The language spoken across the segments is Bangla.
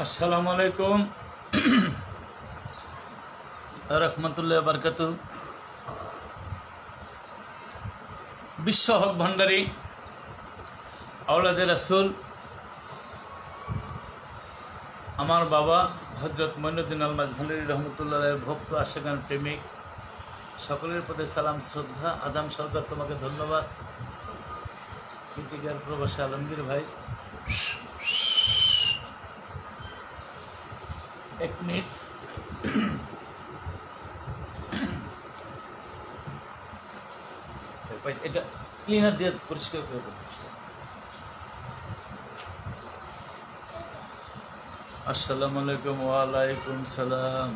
আসসালামু আলাইকুম রহমতুল্লাহ বরকাতু। বিশ্ব হক ভান্ডারী আওলাদে রাসূল আমার বাবা হযরত মঈনুদ্দিন আল মাঝভান্ডারী রহমতুল্লাহের ভক্ত আশেকান প্রেমিক সকলের প্রতি সালাম শ্রদ্ধা। আজম সরকার তোমাকে ধন্যবাদ। ইন্টিগ্রাল প্রবাসী আলমগীর ভাই এক মিনিট। এটা ক্লিনার দিয়ে পরিষ্কার করে দেবো। আসসালামু আলাইকুম। ওয়ালাইকুম সালাম।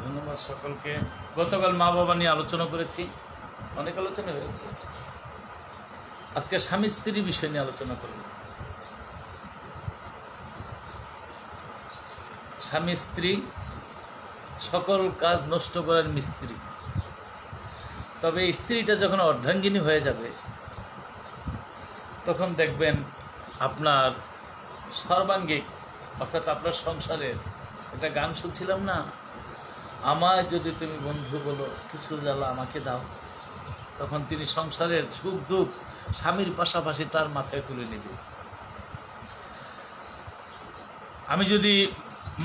ধন্যবাদ সকলকে। গতকাল মা বাবা নিয়ে আলোচনা করেছি, অনেক আলোচনা হয়েছে। আজকে স্বামী স্ত্রী বিষয় নিয়ে আলোচনা করব। স্বামী স্ত্রী সকল কাজ নষ্ট করার মিস্ত্রি। তবে এই স্ত্রীটা যখন অর্ধাঙ্গিনী হয়ে যাবে তখন দেখবেন আপনার সর্বাঙ্গিক অর্থাৎ আপনার সংসারের একটা গান শুনছিলাম না, আমায় যদি তুমি বন্ধু বলো কিছু জ্বালা আমাকে দাও, তখন তিনি সংসারের সুখ দুঃখ স্বামীর পাশাপাশি তার মাথায় তুলে নেবে। আমি যদি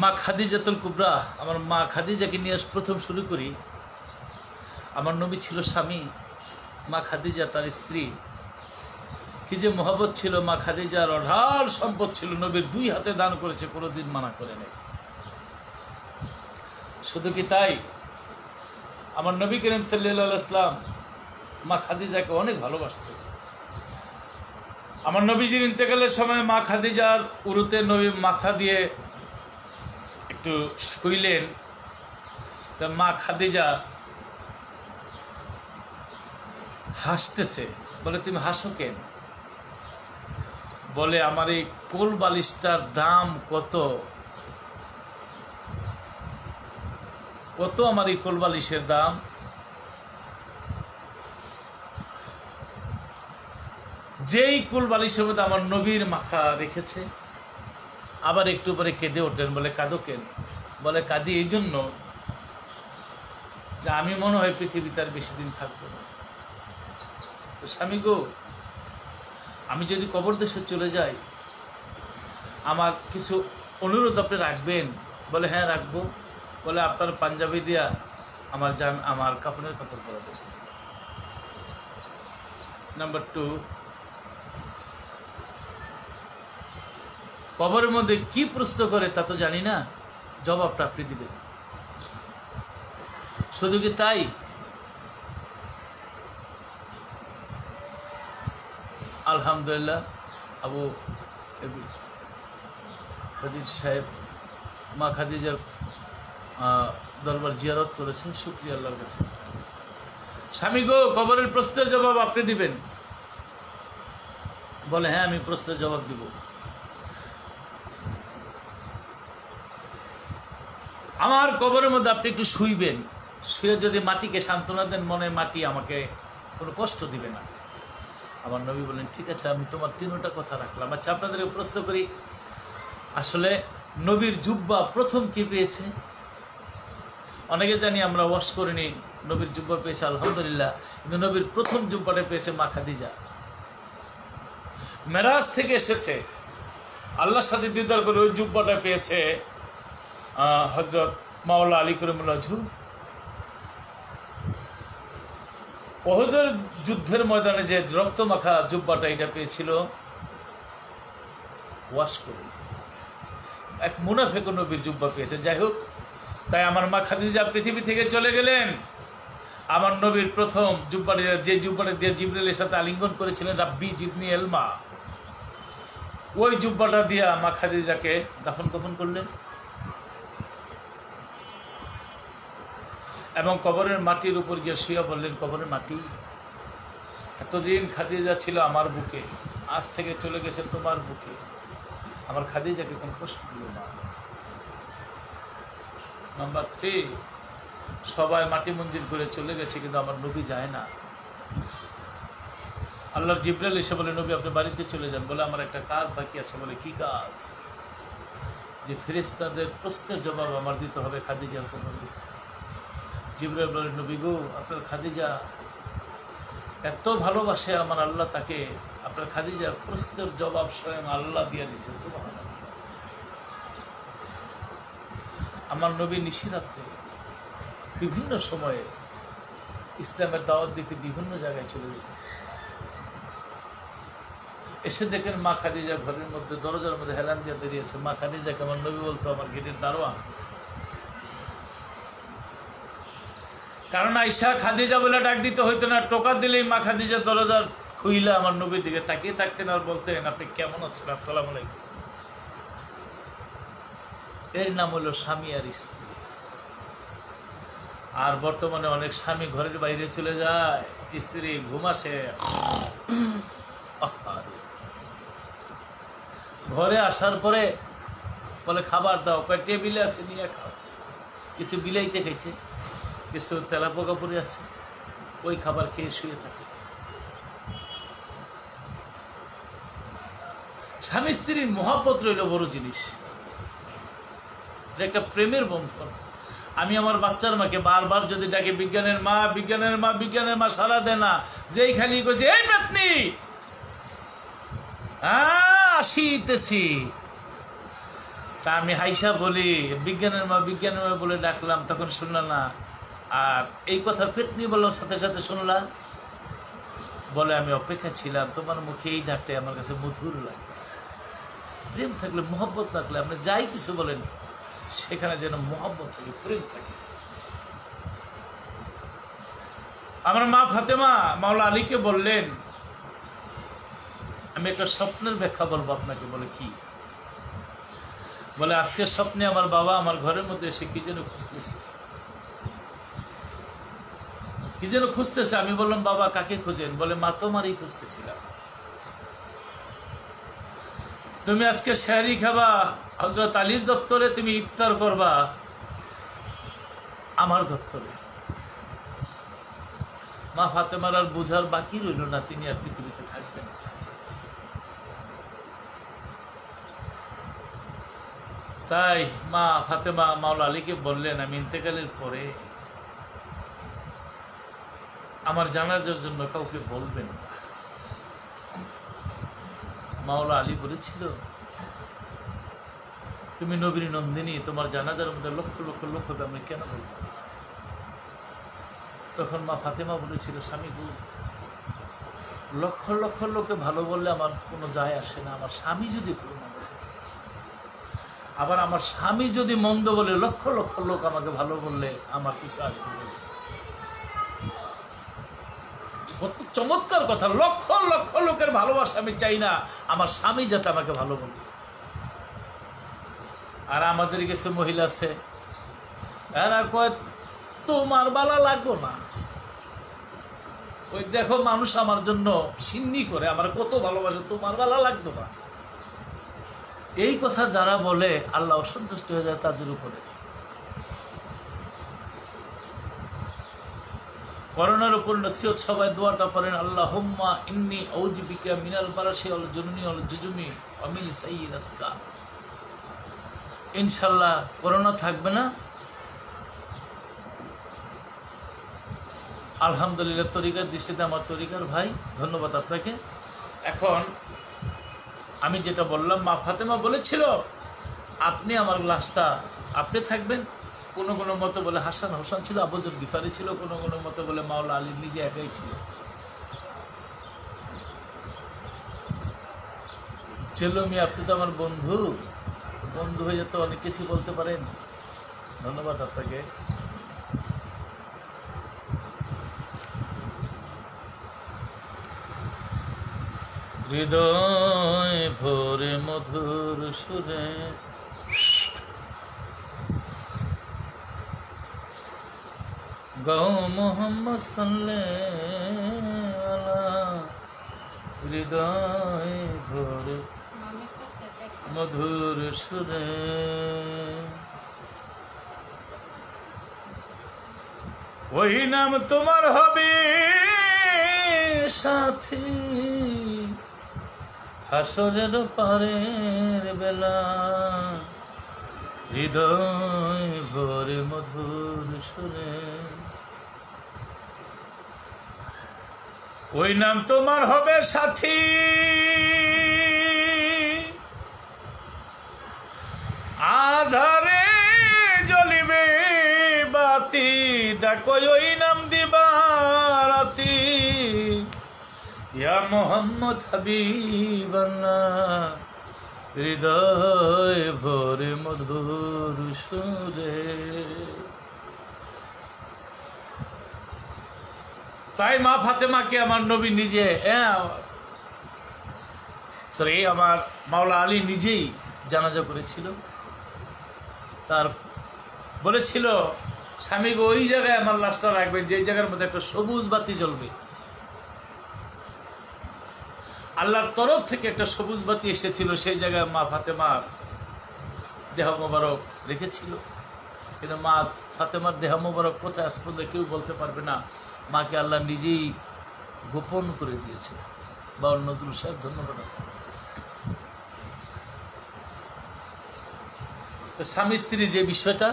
মা খাদিজাতুল কুবরা, আমার মা খাদিজাকে নিয়ে প্রথম শুরু করি। আমার নবী ছিল স্বামী, মা খাদিজা তার স্ত্রী। কি যে মহব্বত ছিল! মা খাদিজার অঢাল সম্পদ ছিল, নবীর দুই হাতে দান করেছে, কোনোদিন মানা করে নেই। শুধু কি তাই, আমার নবী করিম সাল্লাল্লাহু আলাইহি ওয়াসাল্লাম মা খাদিজাকে অনেক ভালোবাসতেন। আমার নবীজির ইন্তেকালের সময় মা খাদিজার উরুতে নবী মাথা দিয়ে একটু শুইলেন। তা মা খাদিজা হাসতেছে, বলে তুমি হাসো কেন? বলে আমার এই কোল বালিশটার দাম কত কত আমার এই কোল বালিশের দাম। যেই কোল বালিশের মধ্যে আমার নবীর মাথা রেখেছে, আবার একটু পরে কেঁদে ওঠেন। বলে কাঁদো কেন? বলে কাঁদি এই জন্য যে আমি মনে হয় পৃথিবীতে আর বেশি দিন থাকবো না। স্বামী গো, আমি যদি কবর দেশে চলে যাই, আমার কিছু অনুরোধ আপনি রাখবেন? বলে হ্যাঁ রাখবো। বলে আপনার পাঞ্জাবি দিয়া আমার কাফনের কাপড় পরা দেবে। নাম্বার 2, কবরের মধ্যে কি প্রশ্ন করে তা তো জানি না, জবাবটা আপনি দিবেন। শুধু কি তাই, আলহামদুলিল্লাহ আবু খাদিজ সাহেব মা খাদিজার দরবার জিয়ারত করেছে, শুকরিয়া আল্লাহর কাছে। স্বামী গো, কবরের প্রশ্নের জবাব আপনি দিবেন? বলে হ্যাঁ আমি প্রশ্নের জবাব দিব। আমার কবরের মধ্যে আপনি একটু শুইবেন, শুয়ে যদি মাটিকে সান্ত্বনা দেন, মনে মাটি আমাকে কোনো কষ্ট দিবে না। আমার নবী বলেন ঠিক আছে, আমি তোমার 3টা কথা রাখলাম। আচ্ছা আপনাদেরকে প্রশ্ন করি, আসলে নবীর জুব্বা প্রথম কি পেয়েছে? অনেকে জানি আমরা ওয়াশ করিনি, নবীর জুব্বা পেয়েছে আলহামদুলিল্লাহ, কিন্তু নবীর প্রথম জুব্বাটা পেয়েছে মা খাদিজা। মেরাজ থেকে এসেছে, আল্লাহর সাথে দিদার করে ওই জুব্বাটা পেয়েছে হযরত মাওলা আলী করিমুল্লাহ ওয়াজহু। উহুদের যুদ্ধের ময়দানে যে রক্তমাখা জুব্বাটা, এটা পেয়েছিল ওয়াশ করে। এক মুনাফিক নবীর জুব্বা পেয়েছে। যাই হোক, তাই আমার মা খাদিজা পৃথিবী থেকে চলে গেলেন। আমার নবীর প্রথম জুব্বাটা, যে জুব্বাটা দিয়ে জিবরাইলের সাথে আলিঙ্গন করেছিলেন, রাব্বি জিদনি ইলমা, ওই জুব্বাটা দিয়ে মা খাদিজাকে দাফন কাফন করলেন। এবং কবরের মাটির উপর গিয়ে শুয়ে বললেন, কবরের মাটি, এতদিন খাদিজা ছিল আমার বুকে, আজ থেকে চলে গেছে তোমার বুকে, আমার খাদিজাকে কোনো কষ্ট দিও না। নাম্বার 3, সবাই মাটি মঞ্জিল করে চলে গেছে, কিন্তু আমার নবী যায় না। আল্লাহর জিবরাইল এসে বলে, নবী আপনি বাড়িতে চলে যান। বলে আমার একটা কাজ বাকি আছে। বলে কি কাজ? যে ফেরেশতাদের প্রশ্নের জবাব আমার দিতে হবে খাদিজার কবরে। জিবরাইল বলেন, নবী গো, আপনার খাদিজা এত ভালোবাসে আমার আল্লাহ তাকে, আপনার খাদিজার প্রশ্নের জবাব স্বয়ং আল্লাহ দিয়ে দিছে। সুবহানাল্লাহ। আমার নবী নিশিরাত্রে বিভিন্ন সময়ে ইসলামের দাওয়াত দিতে বিভিন্ন জায়গায় চলে যেত। এসে দেখেন মা খাদিজা ঘরের মধ্যে দরজার মধ্যে হেলান দিয়ে দাঁড়িয়েছে। মা খাদিজাকে আমার নবী বলতো আমার গেটের দারোয়ান। কারণ আয়েশা খাদিজা বলে ডাক দিতে হইতো না, টোকা দিলেই মা খাদিজা দরজার খুইলা আমার নবীর দিকে তাকিয়ে থাকতেন আর বলতেন, আপনি কেমন আছেন, আসসালামু আলাইকুম। এর নাম হলো স্বামী আর স্ত্রী। আর বর্তমানে অনেক স্বামী ঘরের বাইরে চলে যায়, স্ত্রী ঘুমাসে, ঘরে আসার পরে বলে খাবার দাও, টেবিলে আছে নিয়ে খাও। কিছু বিলাইতে খাইছে, কিছু তেলাপোকা পড়ে আছে, ওই খাবার খেয়ে শুয়ে থাকে। স্বামী স্ত্রীর মহব্বত রইল বড় জিনিস, এটা একটা প্রেমের বন্ধন। আমি আমার বাচ্চার মাকে বারবার যদি ডাকে বিজ্ঞানের মা, বিজ্ঞানের মা, বিজ্ঞানের মা, সারা দেয় না, যেই খালি কইছে এই পেতনি আসিতেছি, তা আমি হাইসা বলি বিজ্ঞানের মা, বিজ্ঞানের মা বলে ডাকলাম, তখন শুনল না। আর এই কথা পেতনি বলার সাথে সাথে শুনলা, বলে আমি অপেক্ষা ছিলাম, তোমার মুখে এই ডাকটাই আমার কাছে মধুর লাগে। প্রেম থাকলে, মহব্বত থাকলে, আপনি যাই কিছু বলেন সেখানে যেন মহব্বত থাকে, প্রেম থাকে। আমার মা ফাতেমা মাওলা আলীকে বললেন, আমি একটা স্বপ্নের ব্যাখ্যা বলবো আপনাকে। বলে কি? বলে আজকের স্বপ্নে আমার বাবা আমার ঘরের মধ্যে এসে কি যেন খুঁজতেছে, কি যেন খুঁজতেছে। আমি বললাম, বাবা কাকে খুঁজেন? বলে মা তোমারই খুঁজতেছিলাম। তুমি আজকে সেহরি খাবা হযরত আলীর দপ্তরে, তুমি ইফতার করবা আমার দপ্তরে। মা ফাতেমার আর বুঝার বাকি রইল না, তিনি আর পৃথিবীতে থাকবেন। তাই মা ফাতেমা মাওলা আলীকে বললেন, আমি ইন্তেকালের পরে আমার জানাজার জন্য কাউকে বলবেন না। মাওলা আলী বলেছিল, তুমি নবীর নন্দিনী, তোমার জানাজার মধ্যে লক্ষ লক্ষ লোক হবে, আমি কেন বলবো? তখন মা ফাতেমা বলেছিল, স্বামী গো, লক্ষ লক্ষ লোকে ভালো বললে আমার কোনো যায় আসে না, আমার স্বামী যদি ভালো না বলে, আবার আমার স্বামী যদি মন্দ বলে, লক্ষ লক্ষ লোক আমাকে ভালো বললে আমার কিছু আসবে না। কত চমৎকার কথা! লক্ষ লক্ষ লোকের ভালোবাসা আমি চাই না, আমার স্বামী যাতে আমাকে ভালো বলে। আর আমাদের কিছু মহিলা আছে, এরা কয় তোমার বালা লাগবো না, ওই দেখো মানুষ আমার জন্য সিন্নি করে, আমার কত ভালোবাসে, তোমার বালা লাগতো না। এই কথা যারা বলে আল্লাহ অসন্তুষ্ট হয়ে যায় তাদের উপরে। করোনার উপর নসিহত সবাই দোয়াটা পড়েন, আল্লাহুম্মা ইন্নী আউযু বিকা মিনাল বারাসি ওয়াল জুনুনি ওয়াল জুজুমি ওয়া মিন সাইয়্যিল আসকা। ইনশাআল্লাহ করোনা থাকবে না। আলহামদুলিল্লাহ, তরিকার দৃষ্টিতে আমার তরিকার ভাই, ধন্যবাদ আপনাকে। এখন আমি যেটা বললাম, মা ফাতেমা বলেছিল আপনি আমার লাশটা, আপনি থাকবেন। কোনো কোনো মতে বলে হাসান হোসেন ছিল, আবু যর গিফারি ছিল, কোনো কোনো মতে বলে মাওলা আলী নিজে একাই ছিল। চলো মিয়া, আপনি তো আমার বন্ধু, বন্ধু হয়ে যেত অনেক কিছু বলতে পারেন। ধন্যবাদ আপনাকে। হৃদয় ভোরে মধুর সুরে গাও মোহাম্মদ সাল্লাল্লাহু, হৃদয় ভোরে মধুর সুরে ওই নাম তোমার হবে সাথী হাসরের পারের বেলা। হৃদয় ভরে মধুর সুরে। ওই নাম তোমার হবে সাথী, আধারে জ্বলিবে বাতি, ডাকো ওই নাম দিবারাতি। ইয়া মোহাম্মদ হাবিবাল্লাহ, হৃদয় ভরে মধুর সুরে। তাই মা ফাতেমাকে আমার নবী নিজে, আমার মাওলা আলী নিজেই জানাজা করেছিল। তার বলেছিল স্বামীকে ওই জায়গায় আমার লাশটা রাখবেন যে জায়গার মধ্যে একটা সবুজ বাতি জ্বলবে। আল্লাহর তরফ থেকে একটা সবুজ বাতি এসেছিল, সেই জায়গায় মা ফাতেমার দেহ মোবারক রেখেছিল। কিন্তু মা ফাতেমার দেহ মোবারক কোথায় আসলে কেউ বলতে পারবে না। মাকে আল্লাহ নিজেই গোপন করে দিয়েছে। বাউল নজরুল সাহেব, ধন্যবাদ। স্বামী স্ত্রী যে বিষয়টা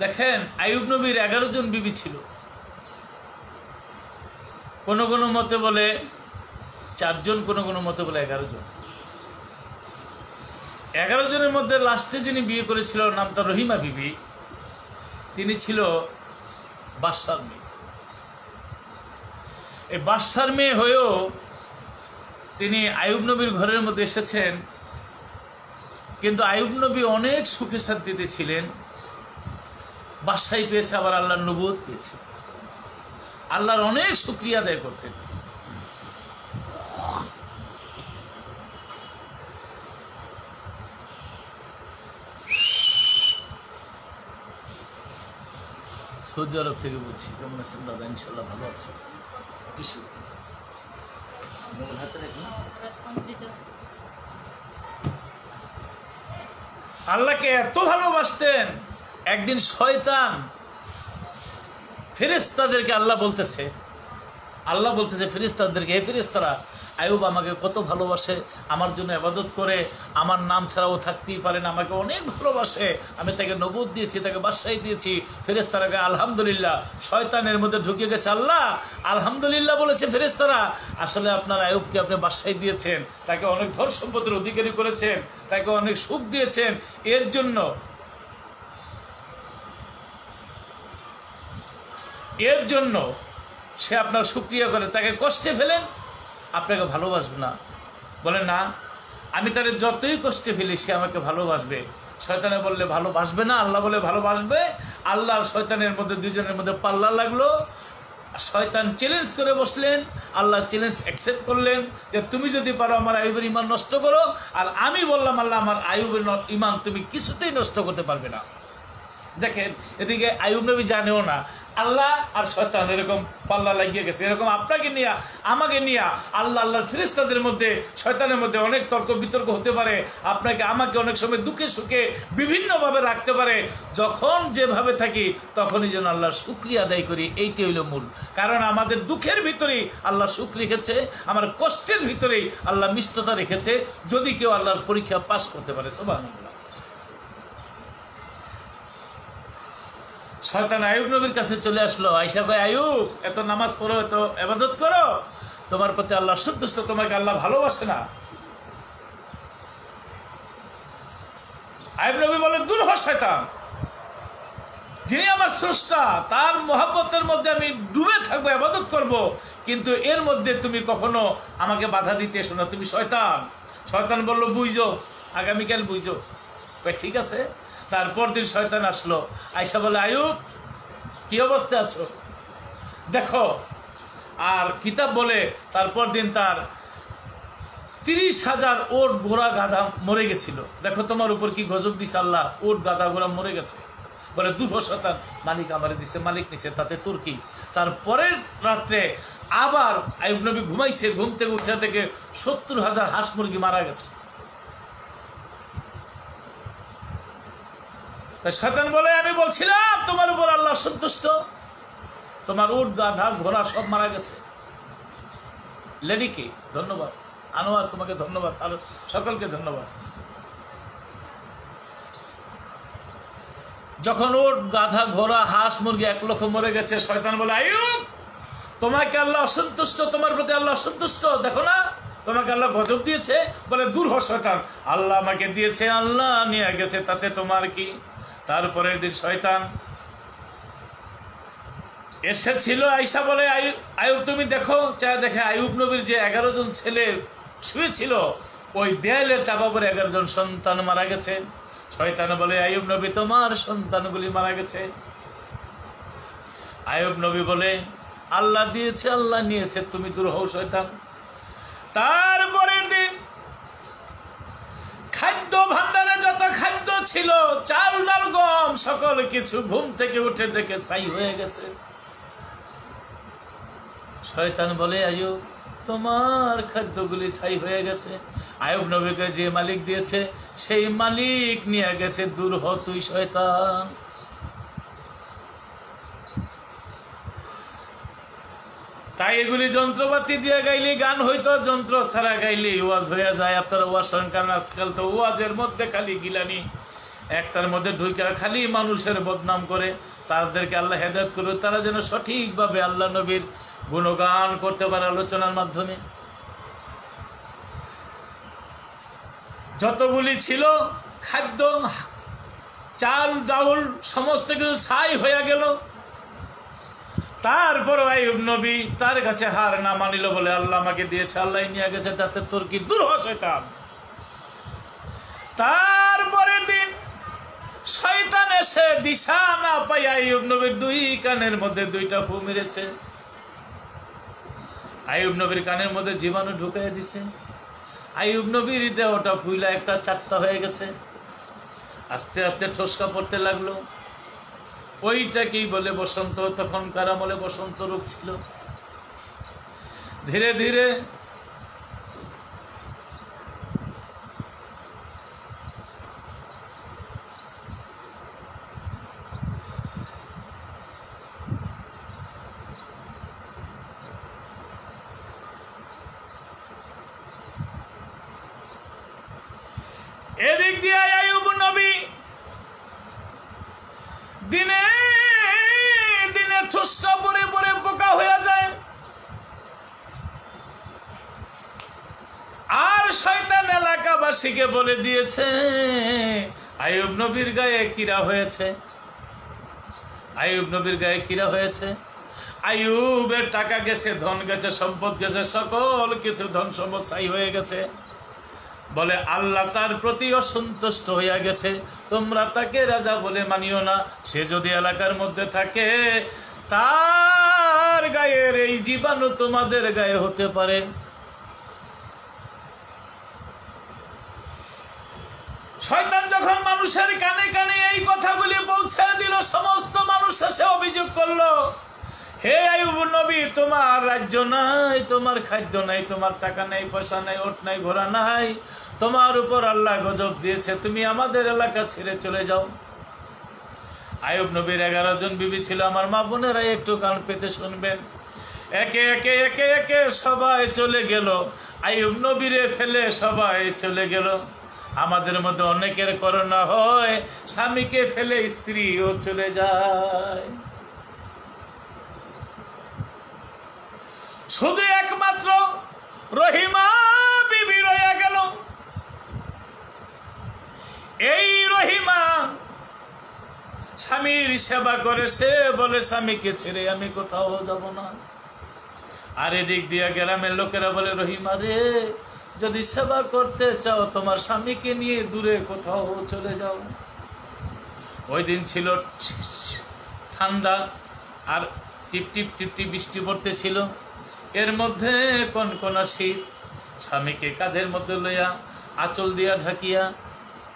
দেখেন, আইয়ুব নবীর 11 জন বিবি ছিল। কোন কোন মতে বলে 4 জন, কোন কোন মতে বলে 11 জন। 11 জনের মধ্যে লাস্টে যিনি বিয়ে করেছিল নাম তার রহিমা বিবি, তিনি ছিল বাদশার মেয়ে। এই বাদশার মেয়ে হয়েও তিনি আইয়ুব নবীর ঘরের মধ্যে এসেছেন। কিন্তু আইয়ুব নবী অনেক সুখে শান্তিতে ছিলেন। বাদশাহী পেয়েছে, আবার আল্লাহর নবুয়ত পেয়েছে। আল্লাহর অনেক শুকরিয়া আদায় করতেন। সৌদি আরব থেকে বলছি। কেমন আছেন দাদা? ইনশাল্লাহ ভালো আছে। আল্লাহকে এত ভালোবাসতেন, একদিন শয়তান ফেরেশতাদেরকে আল্লাহ বলতেছে ফেরেশতাদেরকে, হে ফেরেশতারা, আইয়ুব আমাকে কত ভালোবাসে, আমার জন্য ইবাদত করে, আমার নাম ছাড়াও থাকতেই পারে না, আমাকে অনেক ভালোবাসে, আমি তাকে নবুয়ত দিয়েছি, তাকে বাদশাহী দিয়েছি। ফেরেশতারাকে আলহামদুলিল্লাহ। শয়তানের মধ্যে ঢুকে গেছে, আল্লাহ আলহামদুলিল্লাহ বলেছে ফেরেশতারা, আসলে আপনার আইয়ুবকে আপনি বাদশাহী দিয়েছেন, তাকে অনেক ধন সম্পদের অধিকারী করেছেন, তাকে অনেক সুখ দিয়েছেন, এর জন্য সে আপনার শুকরিয়া করে, তাকে কষ্টে ফেলেন, আপনাকে ভালোবাসবে না। বলে না, আমি তার যতই কষ্টে ফেলি সে আমাকে ভালোবাসবে। শয়তানে বললে ভালোবাসবে না, আল্লাহ বলে ভালোবাসবে। আল্লাহ আর শয়তানের মধ্যে দুজনের মধ্যে পাল্লা লাগলো। শয়তান চ্যালেঞ্জ করে বসলেন, আল্লাহ চ্যালেঞ্জ অ্যাকসেপ্ট করলেন যে তুমি যদি পারো আমার আইয়ুবের ঈমান নষ্ট করো। আর আমি বললাম, আল্লাহ আমার আইয়ুবের ঈমান তুমি কিছুতেই নষ্ট করতে পারবে না। দেখেন, এদিকে আইয়ুব নবী জানেও না, আল্লাহ আর শয়তান এরকম পাল্লা লাগিয়ে গেছে। এরকম আপনাকে নিয়ে, আমাকে নিয়ে, আল্লাহর ফেরেশতাদের মধ্যে, শয়তানের মধ্যে অনেক তর্ক বিতর্ক হতে পারে। আপনাকে আমাকে অনেক সময় দুঃখে সুখে বিভিন্নভাবে রাখতে পারে। যখন যেভাবে থাকি তখনই যেন আল্লাহর শুকরিয়া আদায় করি, এইটাই হইল মূল। কারণ আমাদের দুঃখের ভিতরেই আল্লাহ সুখ রেখেছে, আমার কষ্টের ভিতরেই আল্লাহ মিষ্টতা রেখেছে, যদি কেউ আল্লাহর পরীক্ষা পাস করতে পারে। সুবহানাল্লাহ। শয়তান আইয়ুব নবীর কাছে চলে আসলো, আয়েশা কয়, আইয়ুব এত নামাজ পড়ো, এত ইবাদত করো, তোমার প্রতি আল্লাহ সন্তুষ্ট, তোমাকে আল্লাহ ভালোবাসে না। আইয়ুব নবী বলেন, দূর হ শয়তান, যিনি আমার স্রষ্টা তার মহব্বতের মধ্যে আমি ডুবে থাকবো, ইবাদত করব, কিন্তু এর মধ্যে তুমি কখনো আমাকে বাধা দিতে এসো না, তুমি শয়তান। শয়তান বলল, বুঝো, আগামীকাল বুঝো। ঠিক আছে। তারপর দিন শয়তান আসলো, আয়েশা বলে, আইয়ুব কি অবস্থা আছো দেখো। আর কিতাব বলে তারপর দিন তার 30,000 ওট ঘোড়া গাধা মরে গেছিল। দেখো তোমার উপর কি গজব দিছে আল্লাহ, ওট গাধা ঘোড়া মরে গেছে। বলে, দূর শয়তান, মালিক আমারে দিছে, মালিক নিছে, তাতে তোর কি। তারপরের রাত্রে আবার আইয়ুব নবী ঘুমাইছে, ঘুম থেকে উঠে থেকে 70,000 হাঁস মুরগি মারা গেছে। শয়তান বলে, আমি বলছিলাম তোমার উপর আল্লাহ সন্তুষ্ট, তোমার উট গাধা ঘোড়া সব মারা গেছে। লেডিকে ধন্যবাদ, আনোয়ার তোমাকে ধন্যবাদ, আর সকলকে ধন্যবাদ। যখন ওর গাধা ঘোড়া হাঁস মুরগি 1 লক্ষ মরে গেছে, শয়তান বলে আইয়ুব তোমাকে আল্লাহ অসন্তুষ্ট, তোমার প্রতি আল্লাহ অসন্তুষ্ট, দেখো না তোমাকে আল্লাহ গজব দিয়েছে। বলে দূর হ শয়তান, আল্লাহ আমাকে দিয়েছে, আল্লাহ নিয়ে গেছে, তাতে তোমার কি। তারপরের দিন শয়তান এসেছিল, আইসা বলে আইয়ুব তুমি দেখো। চাই দেখে আইয়ুব নবীর যে 11 জন ছেলে শুয়েছিল ওই দেয়ালের চাপা পরে 11 জন সন্তান মারা গেছে। শয়তান বলে আইয়ুব নবী তোমার সন্তানগুলি মারা গেছে। আইয়ুব নবী বলে আল্লাহ দিয়েছে, আল্লাহ নিয়েছে, তুমি দূর হও শয়তান। তারপরের দিন খাদ্য ভান্ডারে যত খাদ্য ছিল, চাল ডাল গম সকল কিছু, ঘুম থেকে উঠে দেখে ছাই হয়ে গেছে। শয়তান বলে আইয়ুব তোমার খাদ্যগুলি ছাই হয়ে গেছে। আইয়ুব নবীকে যে মালিক দিয়েছে সেই মালিক নিয়ে গেছে, দূর হ তুই শয়তান। তাই এগুলি যন্ত্রপাতি দিয়ে গাইলে গান হইতো, যন্ত্র ছাড়া গাইলে ওয়াজ হয়ে যায়। আপনারা ওয়াজ শোনেন, কারণ আজকাল তো ওয়াজের মধ্যে খালি গিলানি, একটার মধ্যে ঢুকে খালি মানুষের বদনাম করে। তাদেরকে আল্লাহ হেদায়েত করবে, তারা যেন সঠিকভাবে আল্লাহ নবীর গুণগান করতে পারে আলোচনার মাধ্যমে। যতগুলি ছিল খাদ্য, চাল ডাউল সমস্ত কিছু ছাই হয়ে গেল। তারপর আইয়ুব নবী তার কাছে হার না মানিল, বলে আল্লাহ আমাকে দিয়েছে, আল্লাহ নিয়ে গেছে, তাতে তোর কি, দূর হ শয়তান। তারপরের দিন শয়তান এসে দিশা না পাই আইয়ুব নবীর 2 কানের মধ্যে 2টা ফু মেরেছে। আইয়ুব নবীর কানের মধ্যে জীবাণু ঢুকাই দিছে। আইয়ুব নবীর দেহটা ফুইলা একটা 4টা হয়ে গেছে। আস্তে আস্তে ঠোসকা পড়তে লাগলো। ওইটাকেই বলে বসন্ত, তখনকার আমলে বসন্ত রোগ ছিল। ধীরে ধীরে এদিক দিয়ে আইয়ুব নবী দিনে দিনে ঠুসকা পরে পরে বোকা হয়ে যায়। আর শয়তান এলাকাবাসীকে বলে দিয়েছে আইয়ুব নবীর গায়ে কিরা হয়েছে, আইয়ুব নবীর গায়ে কিরা হয়েছে। আইয়ুবের টাকা গেছে, ধন গেছে, সম্পদ গেছে, সকল কিছু ধন সম্পদ ছাই হয়ে গেছে। বলে আল্লাহ তার প্রতি অসন্তুষ্ট হইয়া গেছে, তোমরা তাকে রাজা বলে মানিও না। সে যদি এলাকার মধ্যে থাকে তার গায়ের এই জীবাণু তোমাদের গায়ে হতে পারে। শয়তান যখন মানুষের কানে কানে এই কথাগুলি পৌঁছে দিল, সমস্ত মানুষ এসে অভিযোগ করলো, হে আইয়ুব নবী তোমার রাজ্য নাই, তোমার খাদ্য নাই, তোমার টাকা নাই, পয়সা নাই, ওট নাই, ঘোড়া নাই, তোমার উপর আল্লাহ গজব দিয়েছে, তুমি আমাদের এলাকা ছেড়ে চলে যাও। আইয়ুব নবীর 11 জন বিবি ছিল। আমার মা বোনেরা একটু কান পেতে শুনবেন। একে একে একে একে সবাই চলে গেল, আইয়ুব নবীরে ফেলে সবাই চলে গেল। আমাদের মধ্যে অনেকের করোনা হয়, স্বামীকে ফেলে স্ত্রীও চলে যায়, শুধু একমাত্র রহিমা বিবি রয়ে গেল। এই রহিমা স্বামীর সেবা করে, সে বলে স্বামীকে ছেড়ে আমি কোথাও যাব না। আর এদিক দিয়ে গ্রামের লোকেরা বলে রহিমা রে, যদি সেবা করতে চাও তোমার স্বামীকে নিয়ে দূরে কোথাও চলে যাও। ওই দিন ছিল ঠান্ডা আর টিপ টিপ টিপ টিপ বৃষ্টি পড়তেছিল, এর মধ্যে কনকনা শীত। স্বামীকে কাঁধের মধ্যে লইয়া আঁচল দিয়া ঢাকিয়া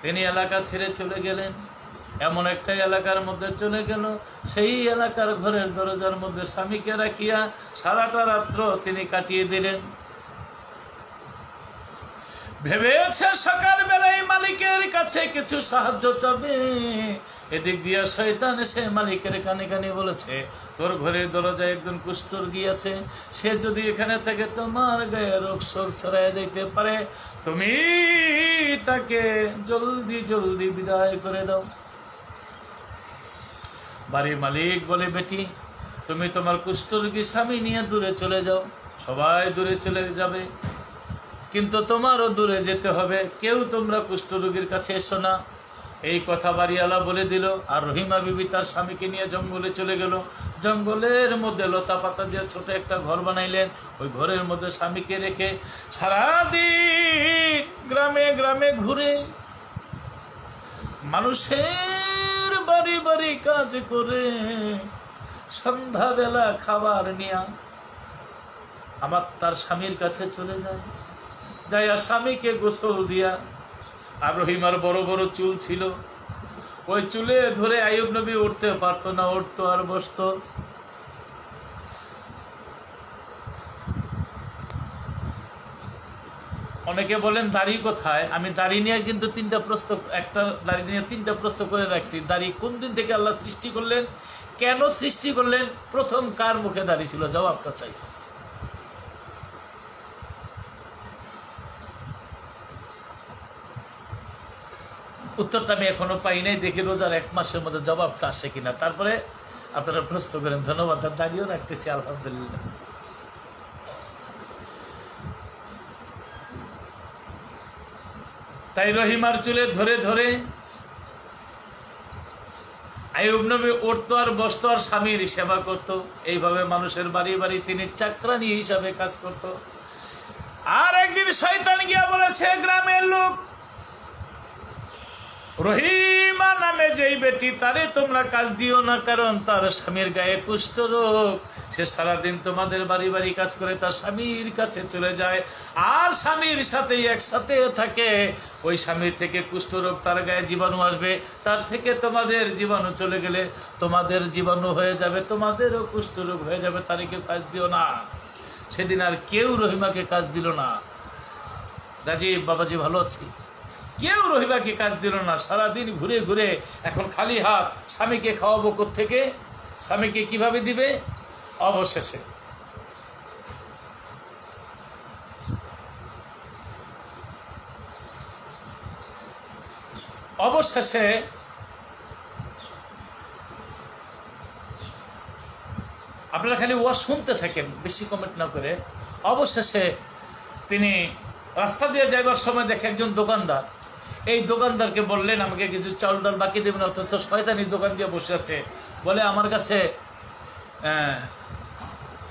তিনি এলাকা ছেড়ে চলে গেলেন। এমন একটা এলাকার মধ্যে চলে গেল, সেই এলাকার ঘরের দরজার মধ্যে স্বামীকে রাখিয়া সারাটা রাত্র তিনি কাটিয়ে দিলেন। ভেবেছে সকাল বেলায় মালিকের কাছে কিছু সাহায্য চাবে। এদিক দিয়া শয়তান এসে মালিকের কানে কানে বলেছে, তোর ঘরের দরজায় একজন কুষ্ঠরোগী আছে, সে যদি এখানে থেকে তোমার গায়ে রোগ শোক ছড়ায় যাইতে পারে, তুমি তাকে জলদি জলদি বিদায় করে দাও। বাড়ির মালিক বলে, বেটি তুমি তোমার কুষ্ঠরোগী স্বামী নিয়ে দূরে চলে যাও। সবাই দূরে চলে যাবে, কিন্তু তোমারও দূরে যেতে হবে, কেউ তোমরা কুষ্ঠরোগীর কাছে এসো না। এই কথা বাড়িওয়ালা বলে দিল। আর রহিমা বিবি তার স্বামীকে নিয়ে জঙ্গলে চলে গেল। জঙ্গলের মধ্যে লতা পাতা দিয়ে ছোট একটা ঘর বানাইলেন। ওই ঘরের মধ্যে স্বামীকে রেখে সারাদিন গ্রামে গ্রামে ঘুরে মানুষের বাড়ি বাড়ি কাজ করে সন্ধ্যাবেলা খাবার নিয়ে আমার তার স্বামীর কাছে চলে যায়। যাইয়া স্বামীকে গোসল দিয়া, আর রহিমার বড় বড় চুল ছিল, ওই চুলে ধরে আইয়ুব নবী উঠতে পারতো না, উঠতো আর বসতো। অনেকে বলেন দাড়ি কোথায়? আমি দাড়ি নিয়ে কিন্তু একটা দাড়ি নিয়ে 3টা প্রশ্ন করে রাখছি। দাড়ি কোন দিন থেকে আল্লাহ সৃষ্টি করলেন, কেন সৃষ্টি করলেন, প্রথম কার মুখে দাড়ি ছিল, জবাবটা চাই। উত্তরটা আমি এখনো পাই নাই, দেখি রোজার 1 মাসের মধ্যে জবাবটা আসে কিনা, তারপরে আপনারা প্রশ্ন করেন। ধন্যবাদ। দাঁড়িয়েও রাখতেছি আলহামদুলিল্লাহ। তাই রহিমার চুলে ধরে ধরে আইয়ুব নবী উঠতো আর বসতো আর স্বামীর সেবা করত। এইভাবে মানুষের বাড়ি বাড়ি তিনি চাকরানি হিসাবে কাজ করত। আর একদিন শয়তান গিয়া বলেছে, গ্রামের লোক রহিমা নামে যেই বেটি, তারে তোমরা কাজ দিও না, কারণ তার স্বামীর গায়ে কুষ্ঠ রোগ। সে সারাদিন তোমাদের বাড়ি বাড়ি কাজ করে তার স্বামীর কাছে চলে যায়, আর স্বামীর সাথেই একসাথে থাকে। ওই স্বামীর থেকে কুষ্ঠ রোগ, তার গায়ে জীবাণু আসবে, তার থেকে তোমাদের জীবাণু চলে গেলে তোমাদের জীবাণু হয়ে যাবে, তোমাদেরও কুষ্ঠ রোগ হয়ে যাবে, তারিখে কাজ দিও না। সেদিন আর কেউ রহিমাকে কাজ দিল না। রাজীব বাবাজি ভালো আছি, কেউ রহিমাকে কাজ দিল না। সারাদিন ঘুরে ঘুরে এখন খালি হাত, স্বামীকে খাওয়াবো কোত্থেকে, স্বামীকে কিভাবে দিবে। অবশেষে আপনারা খালি ওয়াজ শুনতে থাকেন, বেশি কমেন্ট না করে। অবশেষে তিনি রাস্তা দিয়ে যাইবার সময় দেখে একজন দোকানদার, এই দোকানদারকে বললেন, আমাকে কিছু চাউল ডাল বাকি দেবেন। অথচ শয়তানি দোকান দিয়ে বসে আছে, বলে আমার কাছে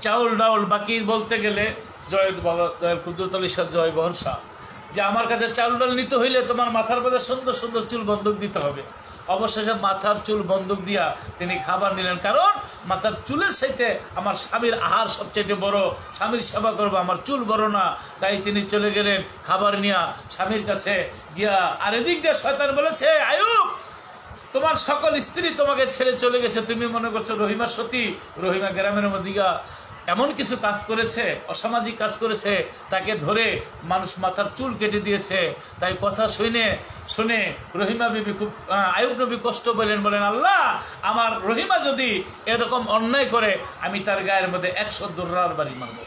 চাউল ডাউল বাকি বলতে গেলে জয় বাবা কুদ্রতলী শাহ জয় বহরসা, যে আমার কাছে চাউল ডাল নিতে হইলে তোমার মাথার মধ্যে সুন্দর সুন্দর চুল বন্ধক দিতে হবে। অবশেষে মাথার চুল বন্ধক দিয়া তিনি খাবার নিলেন, কারণ মাথার চুলের সাথে আমার স্বামীর আহার সবচেয়ে বড়, স্বামীর সেবা করবো, আমার চুল বড় না। তাই তিনি চলে গেলেন খাবার নিয়ে স্বামীর কাছে গিয়া। আর এদিক দিয়ে শয়তান বলেছে, আইয়ুব তোমার সকল স্ত্রী তোমাকে ছেড়ে চলে গেছে, তুমি মনে করছো রহিমা সতী। রহিমা গ্রামের মধ্যে গিয়া এমন কিছু কাজ করেছে, অসামাজিক কাজ করেছে, তাকে ধরে মানুষ মাথার চুল কেটে দিয়েছে। তাই কথা শুনে রহিমা বিবি খুব আইয়ুব নবী কষ্ট পেলেন, বলেন আল্লাহ আমার রহিমা যদি এরকম অন্যায় করে, আমি তার গায়ের মধ্যে 100 দোররার বাড়ি মারব।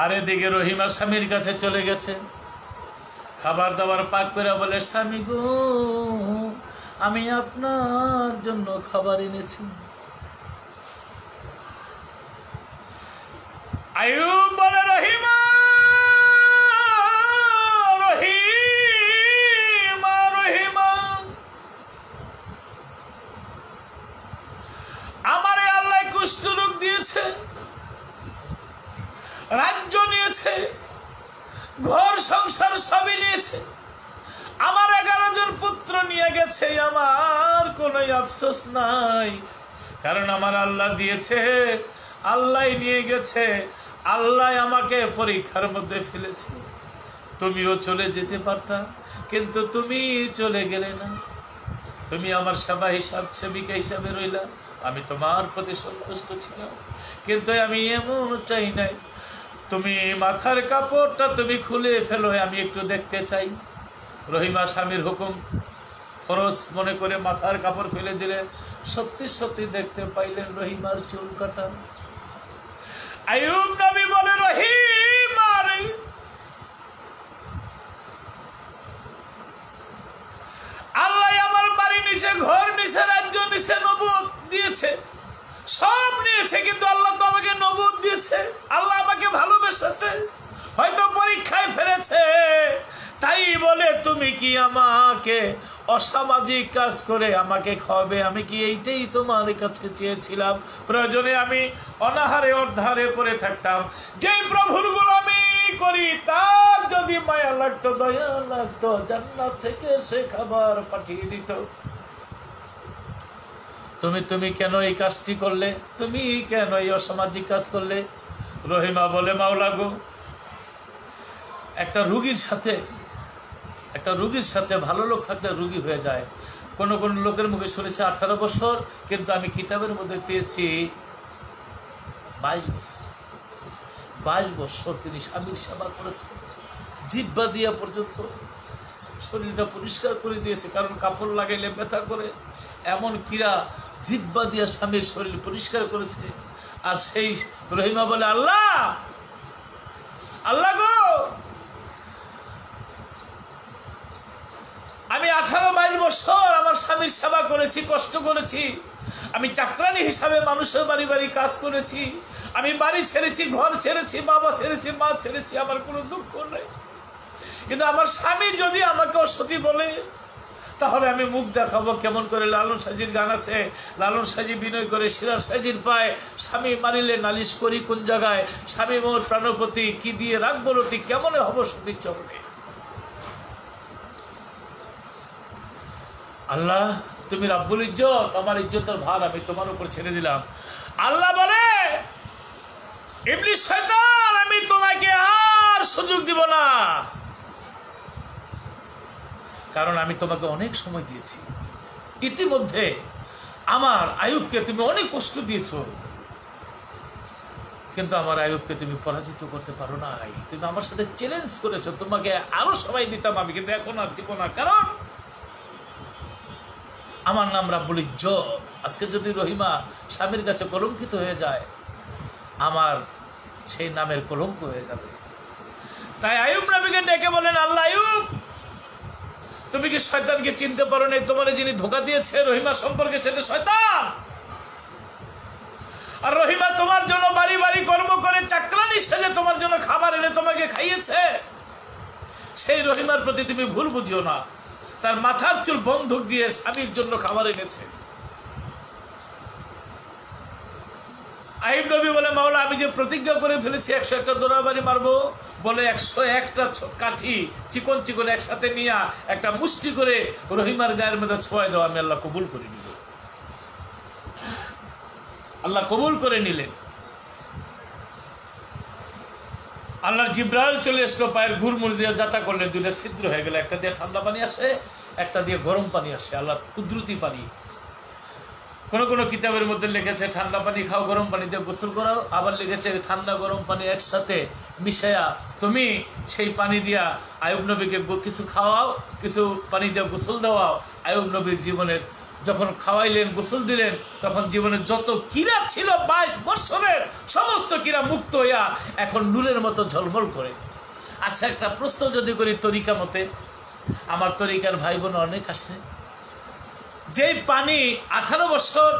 আর এদিকে রহিমা স্বামীর কাছে চলে গেছে, খাবার দাবার পাক করে বলে, স্বামী গো আমি আপনার জন্য খাবার এনেছি। আইয়ুব বলে, রহিমা রহিমা রহিমা আমারে আল্লাহ কুষ্ঠ রোগ দিয়েছে, রাজ্য নিয়েছে, ঘর সংসার সবই নিয়েছে, আমার 11 জন পুত্র নিয়ে গেছে, আমার কোনো আফসোস নাই, কারণ আমার আল্লাহ দিয়েছে, আল্লাহ নিয়ে গেছে, আল্লাহ আমাকে পরীক্ষার মধ্যে ফেলেছে। তুমিও চলে যেতে পারতা, কিন্তু তুমি চলে গেলে না, তুমি আমার সেবিকা হিসাবে রইলা। আমি তোমার প্রতি সন্তুষ্ট ছিলাম, কিন্তু আমি এমন চাই নাই, তুমি মাথার কাপড়টা তুমি খুলে ফেলো, আমি একটু দেখতে চাই। রহিমা স্বামীর হুকুম ফরজ মনে করে মাথার কাপড় ফেলে দিলেন। সত্যি সত্যি দেখতে পাইলেন রহিমার চুল কাটা। আইয়ুব নবী বলে, রহিমা আল্লাহ আমার বাড়ি নিচে ঘর নিচে রাজ্য নিচে নবুয়ত দিয়েছে, সব নিয়েছে, কিন্তু আল্লাহ তো আমাকে নবুয়ত দিয়েছে, আল্লাহ আমাকে ভালোবেসেছে, হয়তো পরীক্ষায় ফেলেছে, তাই বলে তুমি কি আমাকে অসামাজিক কাজ করে আমাকে খাওয়াবে? আমি কি এইটাই তোমার কাছে চেয়েছিলাম? প্রয়োজনে আমি অনাহারে অর্ধারে পড়ে থাকতাম, যেই প্রভুর গোলামি করি তার যদি মায়া লাগতো, দয়া লাগতো, জান্নাত থেকে সে খাবার পাঠিয়ে দিত। তুমি কেন এই কাজটি করলে? তুমি কেন এই অসামাজিক কাজ করলে? রহিমা বলে, মাওলা গো, একটা রুগীর সাথে ভালো লোক থাকলে রুগী হয়ে যায়। কোন কোন লোকের মুখে শুনেছে 18 বছর, কিন্তু আমি কিতাবের মধ্যে পেয়েছি 22 বছর তিনি স্বামীর সেবা করেছেন, জিহ্বা দিয়া পর্যন্ত শরীরটা পরিষ্কার করে দিয়েছে, কারণ কাপড় লাগাইলে ব্যথা করে, এমন কিরা জিহ্বা দিয়া স্বামীর শরীর পরিষ্কার করেছে। আর সেই রহিমা বলে, আল্লাহ গো, আমি 18-22 বছর আমার স্বামীর সেবা করেছি, কষ্ট করেছি, আমি চাকরানি হিসাবে মানুষের বাড়ি বাড়ি কাজ করেছি, আমি বাড়ি ছেড়েছি, ঘর ছেড়েছি, বাবা ছেড়েছি, মা ছেড়েছি, আমার কোনো দুঃখ নেই, কিন্তু আমার স্বামী যদি আমাকে অসতী বলে তাহলে আমি মুখ দেখাবো কেমন করে? লালন সাজির গান আছে, লালন সাজি বিনয় করে শিরার সাজির পায়, স্বামী মানিলে নালিশ করি কোন জায়গায়, স্বামী মোর প্রাণপতি, কি দিয়ে রাখবো রতি, কেমনে হব সতীর চরণে। আল্লাহ তুমি রাব্বুল ইজ্জত, আমার ইজ্জতের ভার আমি তোমার উপর ছেড়ে দিলাম। আল্লাহ বলে, ইবলিস শয়তান, আমি তোমাকে আর সুযোগ দিব না, কারণ আমি তোমাকে অনেক সময় দিয়েছি, ইতিমধ্যে আমার আয়ুবকে তুমি অনেক কষ্ট দিয়েছ, কিন্তু আমার আয়ুবকে তুমি পরাজিত করতে পারো না। তুমি আমার সাথে চ্যালেঞ্জ করেছো, তোমাকে আরো সময় দিতাম আমি, কিন্তু এখন আর দিব না, কারণ আমার নাম রাব্বুল ইজ্জত। আজকে যদি রহিমা স্বামীর কাছে কলঙ্কিত হয়ে যায়, আমার সেই নামের কলঙ্ক হয়ে যাবে। তাই আয়ুব নবীকে ডেকে বলেন, আল্লাহ আয়ুব, তুমি কি শয়তানকে চিনতে পারো না? তোমার যিনি ধোঁকা দিয়েছে রহিমা সম্পর্কে, সেটা শয়তান। আর রহিমা তোমার জন্য বাড়ি বাড়ি কর্ম করে চাকরানি সেজে তোমার জন্য খাবার এনে তোমাকে খাইয়েছে, সেই রহিমার প্রতি তুমি ভুল বুঝিও না। তার মাথার চুল বন্ধক দিয়ে স্বামীর জন্য খাবার এনেছে। আইব নবী বলে, মাওলা আমি যে প্রতিজ্ঞা করে ফেলেছি 101টা দৌড়াবাড়ি মারবো, বলে 101টা কাঠি চিকন চিকন একসাথে নিয়ে একটা মুষ্টি করে রহিমার গায়ের মধ্যে ছোঁয়া দাও, আমি আল্লাহ কবুল করে নিব। আল্লাহ কবুল করে নিলেন। আল্লাহর জিব্রাইল চলে এসলো, পায়ের ঘুরমুড় দিয়ে যাতা করলেন, 2টা ছিদ্র হয়ে গেল, একটা দিয়ে ঠান্ডা পানি আসে, একটা দিয়ে গরম পানি আসে, আল্লাহর কুদরতি পানি। কোন কোন কিতাবের মধ্যে লিখেছে ঠান্ডা পানি খাও, গরম পানি দিয়ে গোসল করাও, আবার লিখেছে ঠান্ডা গরম পানি একসাথে মিশায়া তুমি সেই পানি দিয়া আয়ুব নবীকে কিছু খাওয়াও, কিছু পানি দিয়ে গোসল দেওয়াও। আয়ুব নবীর জীবনের যখন খাওয়াইলেন, গোসল দিলেন, তখন জীবনের যত কিরা ছিল 22 বছরের সমস্ত কিরা মুক্ত হইয়া এখন নূরের মতো ঝলমল করে। আচ্ছা, একটা প্রশ্ন যদি করি তরিকা মতে, আমার তরিকার ভাই বোন অনেক আছে, যেই পানি 18 বছর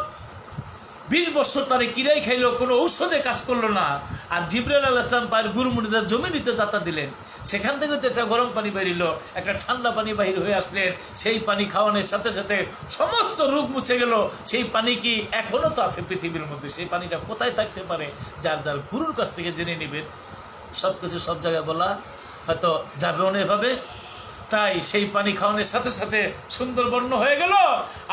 20 বছর তারে কিরাই খাইলো, কোনো ঔষধে কাজ করলো না, আর জিবরাইল আলাইহিস সালাম পায়ের গুরুমুড়িতে জমিনিতে যাতা দিলেন, সেখান থেকে তো একটা গরম পানি বেরিল, একটা ঠান্ডা পানি বাহির হয়ে আসলেন, সেই পানি খাওয়ানোর সাথে সাথে সমস্ত রোগ মুছে গেল। সেই পানি কি এখনো তো আছে পৃথিবীর মধ্যে? সেই পানিটা কোথায় থাকতে পারে? যার যার গুরুর কাছ থেকে জেনে নেবেন। সব কিছু সব জায়গায় বলা হয়তো যাবে অনেকভাবে, তাই সেই পানি খাওয়ানোর সাথে সাথে সুন্দর বর্ণ হয়ে গেল।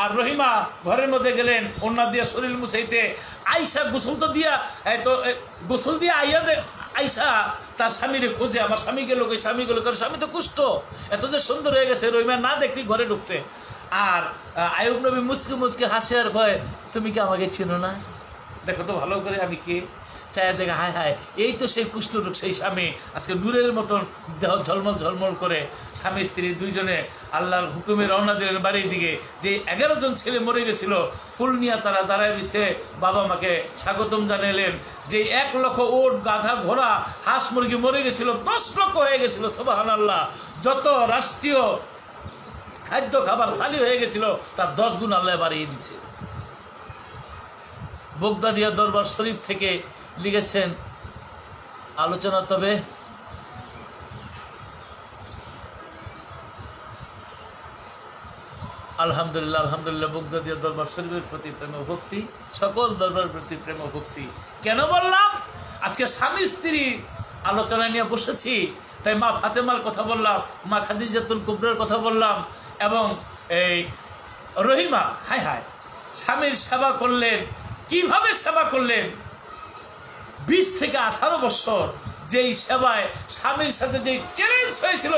আর রহিমা ঘরের মধ্যে গেলেন ওন্না দিয়া শরীর মুছাইতে, আইসা গোসল তো দিয়া গোসল দিয়ে আইসা তার স্বামীরে খোঁজে, আমার স্বামী গেল, ওই স্বামী গেল, কারণ স্বামী তো কুষ্ঠ, এত যে সুন্দর হয়ে গেছে, রহিমা না দেখতে ঘরে ঢুকছে। আর আয়ুব নবী মুচকে মুচকে হাসে আর কয়, তুমি কি আমাকে চিনো না? দেখো তো ভালো করে আমি কে। চায় দেখে, হায় হায়, এই তো সেই কুষ্ঠরোগ সেই স্বামী, আজকে নূরের মতন দেহ ঝলমল ঝলমল করে। স্বামী স্ত্রী দুইজনে আল্লাহর হুকুমে রওনা দিলেন বাড়ির দিকে। যে 11 জন ছেলে মরে গেছিল, কুল নিয়ে তারা দাঁড়ায় দিছে, বাবা মাকে স্বাগতম জানালেন। যে 1 লক্ষ ওট, গাধা, ঘোড়া, হাঁস মুরগি মরে গেছিল, 10 লক্ষ হয়ে গেছিল। সুবহানাল্লাহ। যত রাষ্ট্রীয় খাদ্য খাবার চালু হয়ে গেছিল, তার 10 গুণ আল্লাহ বাড়িয়ে দিছে। বগদাদিয়া দরবার শরীফ থেকে লিখেছেন আলোচনা। তবে আলহামদুলিল্লাহ, আলহামদুলিল্লাহ, বগদাদিয়া দরবার শরীফের প্রতি প্রেম ও ভক্তি, সকল দরবারের প্রতি প্রেম ও ভক্তি। কেন বললাম? আজকে স্বামী স্ত্রী আলোচনা নিয়ে বসেছি, তাই মা ফাতেমার কথা বললাম, মা খাদিজাতুল কুবরার কথা বললাম, এবং এই রহিমা, হায় হায়, স্বামীর সেবা করলেন। কিভাবে সেবা করলেন? 20 থেকে 18 বছর যেই সেবায় স্বামীর সাথে যেই চ্যালেঞ্জ হয়েছিল,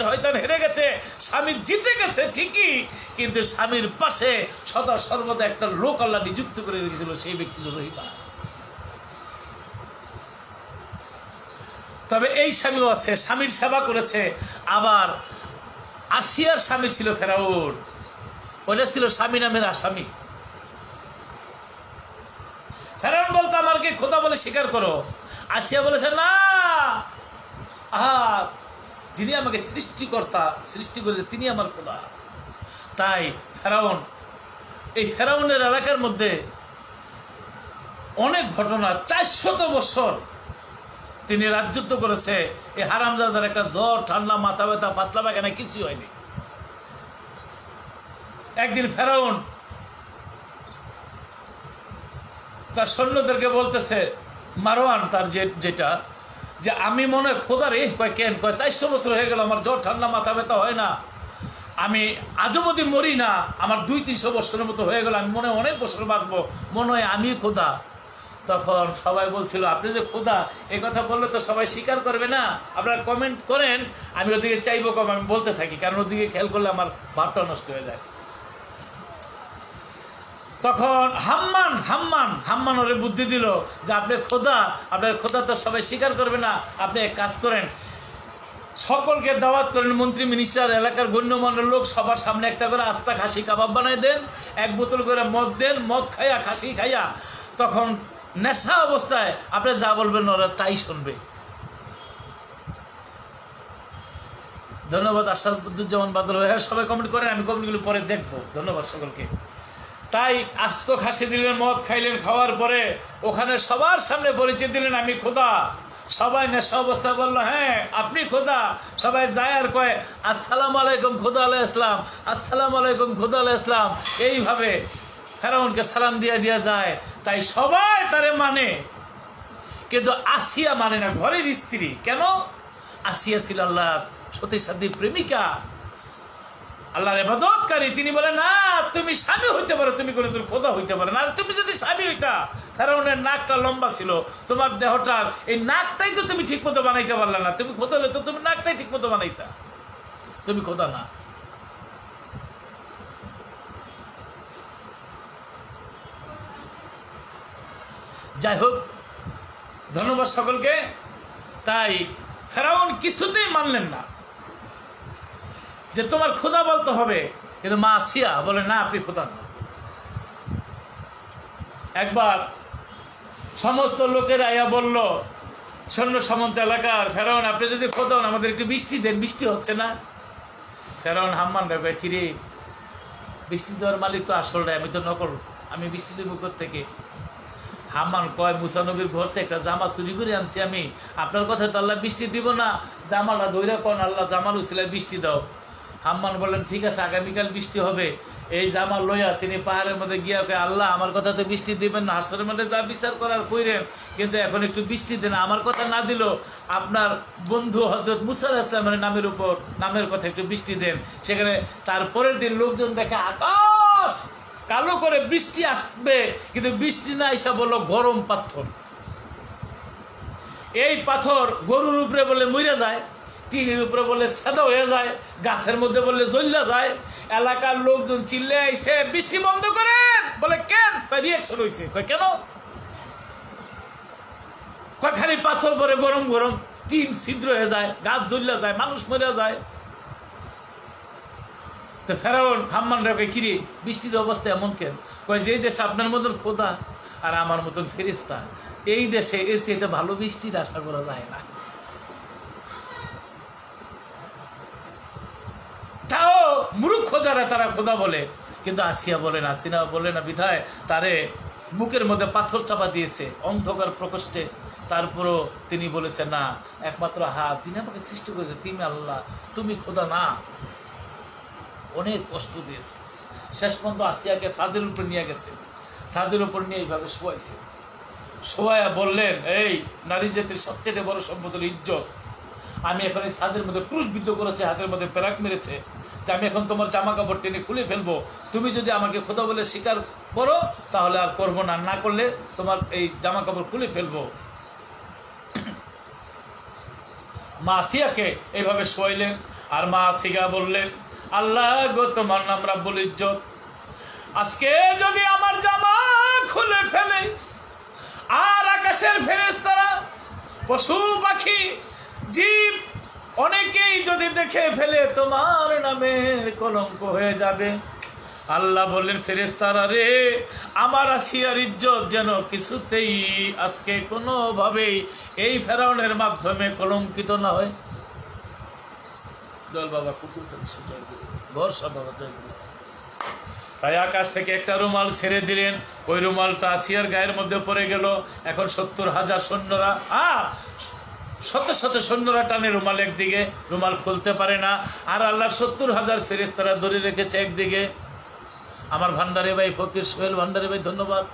শয়তান হেরে গেছে, স্বামী জিতে গেছে ঠিকই, কিন্তু স্বামীর পাশে সদা সর্বদা একটা লোক আল্লাহ নিযুক্ত করে রেখেছিল, সেই ব্যক্তি হল রহিমা। তবে এই স্বামীও আছে, স্বামীর সেবা করেছে। আবার আসিয়ার স্বামী ছিল ফেরাউন, ওটা ছিল স্বামী নামের আসামি। ফেরাউন বলতো আমাকে খোদা বলে স্বীকার করো। আসিয়া বলেছে না, যিনি আমাকে সৃষ্টিকর্তা, সৃষ্টি করেছে তিনি আমার খোদা। তাই ফেরাউন, এই ফেরাউনের এলাকার মধ্যে অনেক ঘটনা, 400 বছর তিনি রাজত্ব করেছে। এই হারামজাদার একটা জ্বর, ঠান্ডা, মাথা ব্যথা, পাতলা পায়খানা কিছুই হয়নি। একদিন ফেরাউন তার সৈন্যদেরকে বলতেছে, মারওয়ান তার যেটা, যে আমি মনে হয় খোদা রে। কয় কেন? কয় 400 বছর হয়ে গেল, আমার জ্বর, ঠান্ডা, মাথা ব্যথা হয় না, আমি আজও যদি মরি না, আমার 200-300 বছরের মতো হয়ে গেল, আমি মনে হয় অনেক বছর বাঁচবো, মনে হয় আমি খোদা। তখন সবাই বলছিল, আপনি যে খোদা এই কথা বললে তো সবাই স্বীকার করবে না, আপনারা কমেন্ট করেন, আমি ওদিকে চাইবো কম, আমি বলতে থাকি, কারণ ওদিকে খেয়াল করলে আমার ভাবটা নষ্ট হয়ে যায়। তখন হাম্মান ওরে বুদ্ধি দিল যে আপনি খোদা, আপনার খোদা তো সবাই স্বীকার করবে না, আপনি এক কাজ করেন, সকলকে দাওয়াত করেন, মন্ত্রী, মিনিস্টার, এলাকার গণ্যমান্য লোক, সবার সামনে একটা করে আস্তা খাসি কাবাব বানাই দেন, 1 বোতল করে মদ দেন, মদ খাইয়া, খাসি খাইয়া, তখন নেশা অবস্থায় আপনি যা বলবেন ওরা তাই শুনবে। ধন্যবাদ আসাদুজ্জামান বাদল ভাই, সবাই কমেন্ট করেন, আমি কমেন্টগুলো পরে দেখবো। ধন্যবাদ সকলকে। তাই আস্ত খাসি দিলেন, মদ খাইলেন, খাওয়ার পরে ওখানে সবার সামনে পরিচয় দিলেন আমি খোদা। সবাই নেশা অবস্থা বললো হ্যাঁ আপনি খোদা। সবাই যায় আর কয় আসসালামু আলাইকুম খোদা আলাইহিস সালাম, আসসালামু আলাইকুম খোদা আলাইহিস সালাম, এইভাবে ফেরাউনকে সালাম দিয়া যায়। তাই সবাই তারে মানে, কিন্তু আসিয়া মানে না, ঘরের স্ত্রী। কেন? আসিয়া ছিল আল্লাহর সতী সাধ্বী প্রেমিকা, আল্লাহর ইবাদতকারী। তিনি বলে না, তুমি স্বামী হইতে পারো, তুমি কোনো খোদা হইতে পারো না। তুমি যদি স্বামী হইতা, ফেরাউনের নাকটা লম্বা ছিল, তোমার দেহটার এই নাকটাই তো তুমি ঠিক মতো বানাইতে পারলে না। তুমি খোদা হলে তো তুমি নাকটাই ঠিক মতো বানাইতা, তুমি খোদা না। যাই হোক, ধন্যবাদ সকলকে। তাই ফেরাউন কিছুতেই মানলেন না যে তোমার খোদা বলতে হবে, কিন্তু মা আসিয়া বলে না আপনি খোদা না। একবার সমস্ত লোকের আয়া বলল, সৈন্য সামন্ত এলাকার, ফেরাউন আপনি যদি খোদা হন আমাদের একটু বৃষ্টি দেন, বৃষ্টি হচ্ছে না। ফেরাউন হাম্মান রে কিরে, বৃষ্টি দেওয়ার মালিক তো আসলটাই, আমি তো নকল, আমি বৃষ্টি দেবো থেকে। হাম্মান কয় মুসা নবীর ঘর থেকে একটা জামা চুরি করে আনছি আমি, আপনার কথা তো আল্লাহ বৃষ্টি দিব না, জামাটা ধৈর্য কন আল্লাহ জামাল উছিলায় বৃষ্টি দাও। হাম্মান বললেন ঠিক আছে, আগামীকাল বৃষ্টি হবে। এই জামা লইয়া তিনি পাহাড়ের মধ্যে গিয়া কয় আল্লাহ আমার কথা তো বৃষ্টি দিবেন না, হাসরের মধ্যে যা বিচার করার কইরেন, কিন্তু এখন একটু বৃষ্টি দেন। আমার কথা না দিল আপনার বন্ধু হযরত মুসা আলাইহিস সালামের নামের উপর, নামের কথা একটু বৃষ্টি দেন। সেখানে তারপরের দিন লোকজন দেখে আকাশ কালো করে বৃষ্টি আসবে, কিন্তু বৃষ্টি না এসে বললো গরম পাথর। এই পাথর গরুর উপরে বলে মরে যায়, টিনের উপরে বলে সাদা হয়ে যায়, গাছের মধ্যে বললে জ্বললা যায়। এলাকার লোকজন চিল্লে আইছে বৃষ্টি বন্ধ করেন। বলে কেন? রিয়াকশন হয়েছে। কেন? খালি পাথর পরে গরম গরম, টিন ছিদ্র হয়ে যায়, গাছ জ্বললা যায়, মানুষ মরে যায়। তো ফেরাউন হাম্মান রে কিরে বৃষ্টির অবস্থা এমন কেন? কয় যে দেশে আপনার মতন খোদা আর আমার মতন ফেরেশতা, এই দেশে এর চেয়ে ভালো বৃষ্টির আশা করা যায় না। তাও মূর্খ খোদারা তারা খোদা বলে, কিন্তু আসিয়া বলে না, আসিনা বলে না বিধায় তারে বুকের মধ্যে পাথর চাপা দিয়েছে অন্ধকার প্রকোষ্ঠে। তারপরও তিনি বলেছেন না, একমাত্র যিনি আমাকে সৃষ্টি করেছে তিনি আল্লাহ, তুমি খোদা না। অনেক কষ্ট দিয়েছে। শেষ পর্যন্ত আসিয়াকে ছাদের উপর নিয়ে গেছে, ছাদের উপর নিয়ে এইভাবে শোয়াইছে। শোয়াইয়া বললেন, এই নারী জাতির সবচেয়ে বড় সম্পদ হল ইজ্জত। আমি এখন এই ছাদের মধ্যে ক্রুশবিদ্ধ করেছে, হাতের মধ্যে পেরাক মেরেছে, যে আমি এখন তোমার জামা কাপড় টেনে খুলে ফেলবো। তুমি যদি আমাকে খোদা বলে স্বীকার করো তাহলে আর করবো না, না করলে তোমার এই জামা কাপড় খুলে ফেলবো। মা আসিয়াকে এইভাবে শোয়াইলেন। আর মা আসিয়া বললেন, আল্লাহ গো, তোমার নাম রাব্বুল ইজ্জত, আজকে যদি আমার জামা খুলে ফেলে আর আকাশের ফেরেশতারা, পশু পাখি, জীব অনেকেই যদি দেখে ফেলে তোমার নামের কলঙ্ক হয়ে যাবে। আল্লাহ বললেন, ফেরেশতারা রে, আমার আসিয়ার ইজ্জত যেন কিছুতেই আজকে কোনোভাবেই এই ফেরাউনের মাধ্যমে কলঙ্কিত না হয়। জল বাবা কুকুর ভরসা বাবা। তাই আকাশ থেকে একটা রুমাল ছেড়ে দিলেন, ওই রুমালটা আসিয়ার গায়ের মধ্যে পড়ে গেল। এখন 70,000 সৈন্যরা, শত শত সৈন্যরা টানে রুমাল একদিকে, রুমাল খুলতে পারে না। আর আল্লাহ 70,000 ফেরেশতারা ধরে রেখেছে একদিকে। আমার ভান্ডারে ভাই ফকির সোহেল ভান্ডারে ভাই ধন্যবাদ।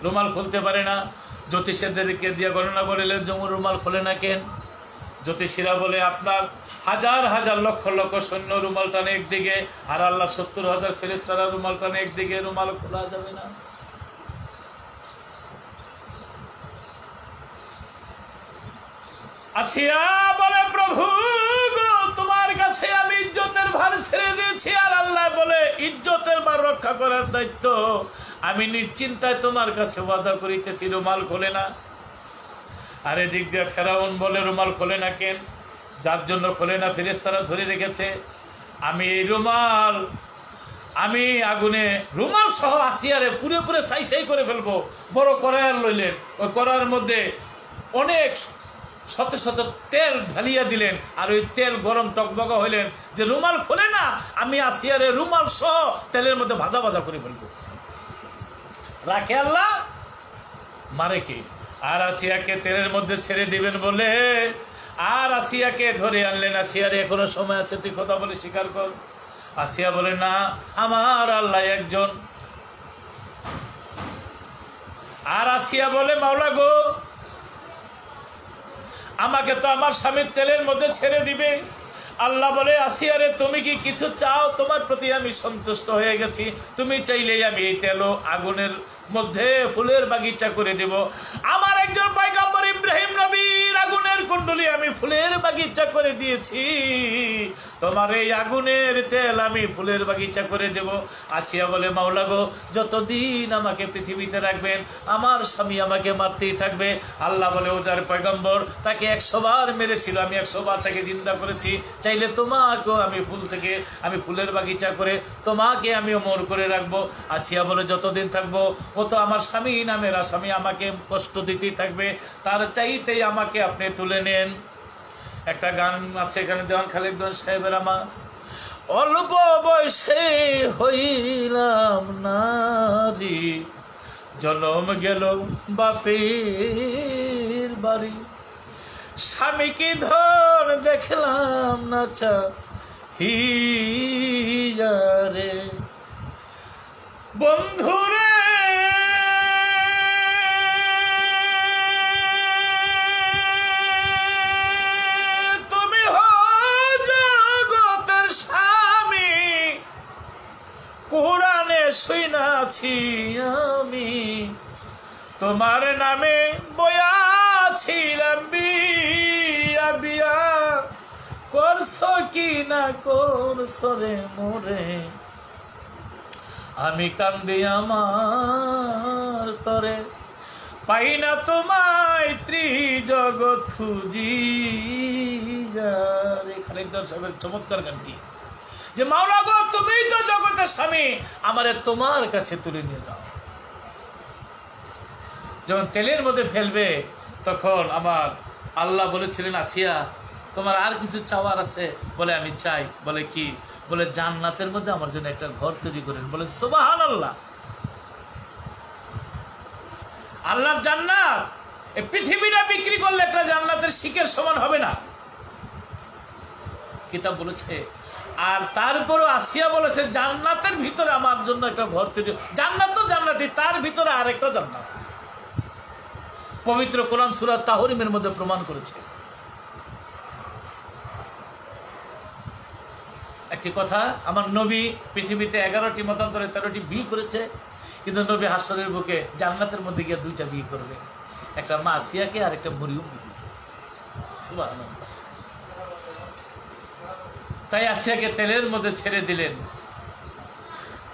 রুমাল খুলতে পারে না। জ্যোতিষীদেরকে দিয়ে গণনা করলেন, জমুর রুমাল খোলে না কেন? জ্যোতিষীরা বলে, আপনার হাজার হাজার লক্ষ লক্ষ সৈন্য রুমাল টানে একদিকে, আর আল্লাহ 70,000 ফেরেশতারা রুমাল টানে একদিকে, রুমাল খোলা যাবে না। আসিয়া বলে, প্রভু গো, তোমার কাছে আমি ইজ্জতের ভার ছেড়ে দিয়েছি। আর আল্লাহ বলে, ইজ্জতের ভার রক্ষা করার দায়িত্ব আমি নিশ্চিন্তায় তোমার কাছে ওয়াদা করিতেছি, রুমাল খোলে না। আর এদিক দিয়ে ফেরাউন বলে, রুমাল খোলে না কেন? যার জন্য খোলে না, ফেরেশতারা ধরে রেখেছে। আমি এই রুমাল, আমি আগুনে রুমাল সহ আসিয়ারে পুরে পুরে সাই সাই করে ফেলবো। বড় কড়াইয়ার লইলেন, ওই কড়াইয়ের মধ্যে অনেক শত শত তেল ঢালিয়া দিলেন। আর ওই তেল গরম টকবকা হইলেন, যে রুমাল খোলে না, আমি আসিয়ারে রুমাল সহ তেলের মধ্যে ভাজা ভাজা করে ফেলবো। রাখে আল্লাহ, মারে কে? আর আসিয়াকে তেলের মধ্যে ছেড়ে দিবেন বলে আর আসিয়াকে ধরে আনলেন। আসিয়ারে এখনো সময় আছে, তুই কথা বলে স্বীকার কর। আসিয়া বলে, না, আমার আল্লাহ একজন। আর আসিয়া বলে, মাওলা গো, আমাকে তো আমার স্বামীর তেলের মধ্যে ছেড়ে দিবে। আল্লাহ বলে, আসিয়ারে, তুমি কি কিছু চাও? তোমার প্রতি আমি সন্তুষ্ট হয়ে গেছি। তুমি চাইলেই আমি এই তেল আগুনের মধ্যে ফুলের বাগিচা করে দেব। আমার একজন পয়গম্বর ইব্রাহিম নবীর আগুনের কুণ্ডলী আমি ফুলের বাগিচা করে দিয়েছি, তোমার এই আগুনের তেল আমি ফুলের বাগিচা করে দেব। আসিয়া বলে, মাওলা গো, যতদিন আমাকে পৃথিবীতে রাখবেন আমার স্বামী আমাকে মারতেই থাকবে। আল্লাহ বলে, ও যার পয়গম্বর, তাকে 100 বার মেরেছিল, আমি 100 বার তাকে জিন্দা করেছি। চাইলে তোমাকেও আমি ফুলের বাগিচা করে তোমাকে আমি অমর করে রাখবো। আসিয়া বলে, যতদিন থাকবো ও তো আমার স্বামী নামের আসামি, আমাকে কষ্ট দিতেই থাকবে, তার চাইতেই আমাকে আপনি তুলে নেন। একটা গান আছে এখানে, দেওয়ান খালিদ দেওয়ান সাহেবের, আমার অল্প বয়সে হইলাম নারী, জনম গেল বাপের বাড়ি, স্বামীকে ধর দেখলাম না চাহিয়ারে, বন্ধুরে তুমি জগতের স্বামী, কোরআনে শুনাছি আমি, তোমার নামে বয়াছিলাম বিয়া, বিয়া করছো কি না করছো রে মোরে, আমি কান্দি আমার তরে, পাই না তোমায় ত্রিজগৎ খুঁজি যারে। খালিদ সাহেবের চমৎকার গানটি, যে মাওলা গো, তুমি তো জগতের স্বামী, আমারে তোমার কাছে তুলে নিয়ে যাও। যখন তেলের মধ্যে ফেলবে তখন আমার আল্লাহ বলেছিলেন, আসিয়া, তোমার আর কিছু চাওয়ার আছে? বলে, আমি চাই। বলে, কি? বলে জান্নাতের মধ্যে আমার জন্য একটা ঘর তৈরি করেন। বলে সুবহানাল্লাহ। আল্লাহর জান্নাত এই পৃথিবীটা বিক্রি করলে একটা জান্নাতের শিকের সমান হবে না, কিতাব বলেছে। আর তারপরও আসিয়া বলেছে জান্নাতের ভিতরে আমার জন্য একটা ঘর তৈরি। জান্নাত তো জান্নাতি, তার ভিতরে আরেকটা জান্নাত। পবিত্র কোরআন সূরা তাহরিমের মধ্যে প্রমাণ করেছে। একটি কথা, আমার নবী পৃথিবীতে 11টি মতান্তরে 13টি বিয়ে করেছে, কিন্তু নবী হাসরের বুকে জান্নাতের মধ্যে গিয়ে 2টা বিয়ে করবে, একটা মা আসিয়াকে আর একটা মরিয়ম বিবিকে। সুবহানাল্লাহ। তাই আসিয়াকে তেলের মধ্যে ছেড়ে দিলেন,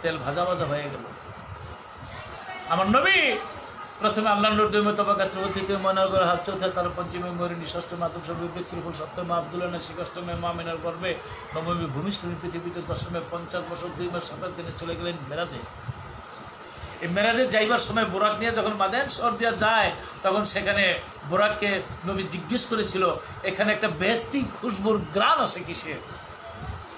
তেল ভাজা ভাজা হয়ে গেল। আমার নবী প্রথমে আল্লাহ নূর, 2 তবাকাসের, 3 ময়নার হাত, 4 তার 5 ময়ূরিনী, 6 আদম সবে বিক্রিফুল, 7 আব্দুল্লাহ নাসি, 8 মামিনার গর্বে, 9 ভূমিষ্ঠনী পৃথিবীতে, 10 50 বছর 2 মাস 7 দিনে চলে গেলেন মেরাজে। এই মেরাজে যাইবার সময় বোরাক নিয়ে যখন মাদায়েন শহর দিয়া যায়, তখন সেখানে বোরাককে নবী জিজ্ঞেস করেছিল এখানে একটা বেহেশতি খুশবুর গ্রাম আসে কিসের?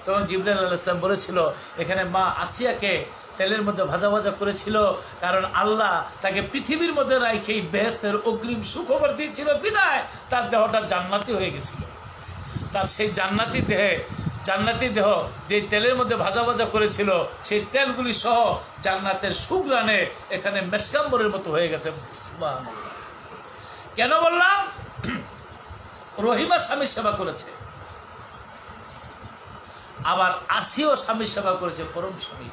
তখন জিবরাইল আলাইহিস সালাম বলেছিল এখানে মা আসিয়াকে তেলের মধ্যে ভাজা ভাজা করেছিল, কারণ আল্লাহ তাকে পৃথিবীর মধ্যে রাখেই বেহেশতের অগ্রিম সুখবর দিয়েছিল, বিদায় তার দেহটা জান্নাতি হয়ে গেছিল। তার সেই জান্নাতি দেহ যে তেলের মধ্যে ভাজা ভাজা করেছিল, সেই তেলগুলি সহ জান্নাতের সুঘ্রাণে এখানে মেসকাম্বরের মতো হয়ে গেছে। সুবহানাল্লাহ। কেন বললাম? রহিমা স্বামীর সেবা করেছে, আবার আসিও স্বামীর সেবা করেছে, পরম স্বামী।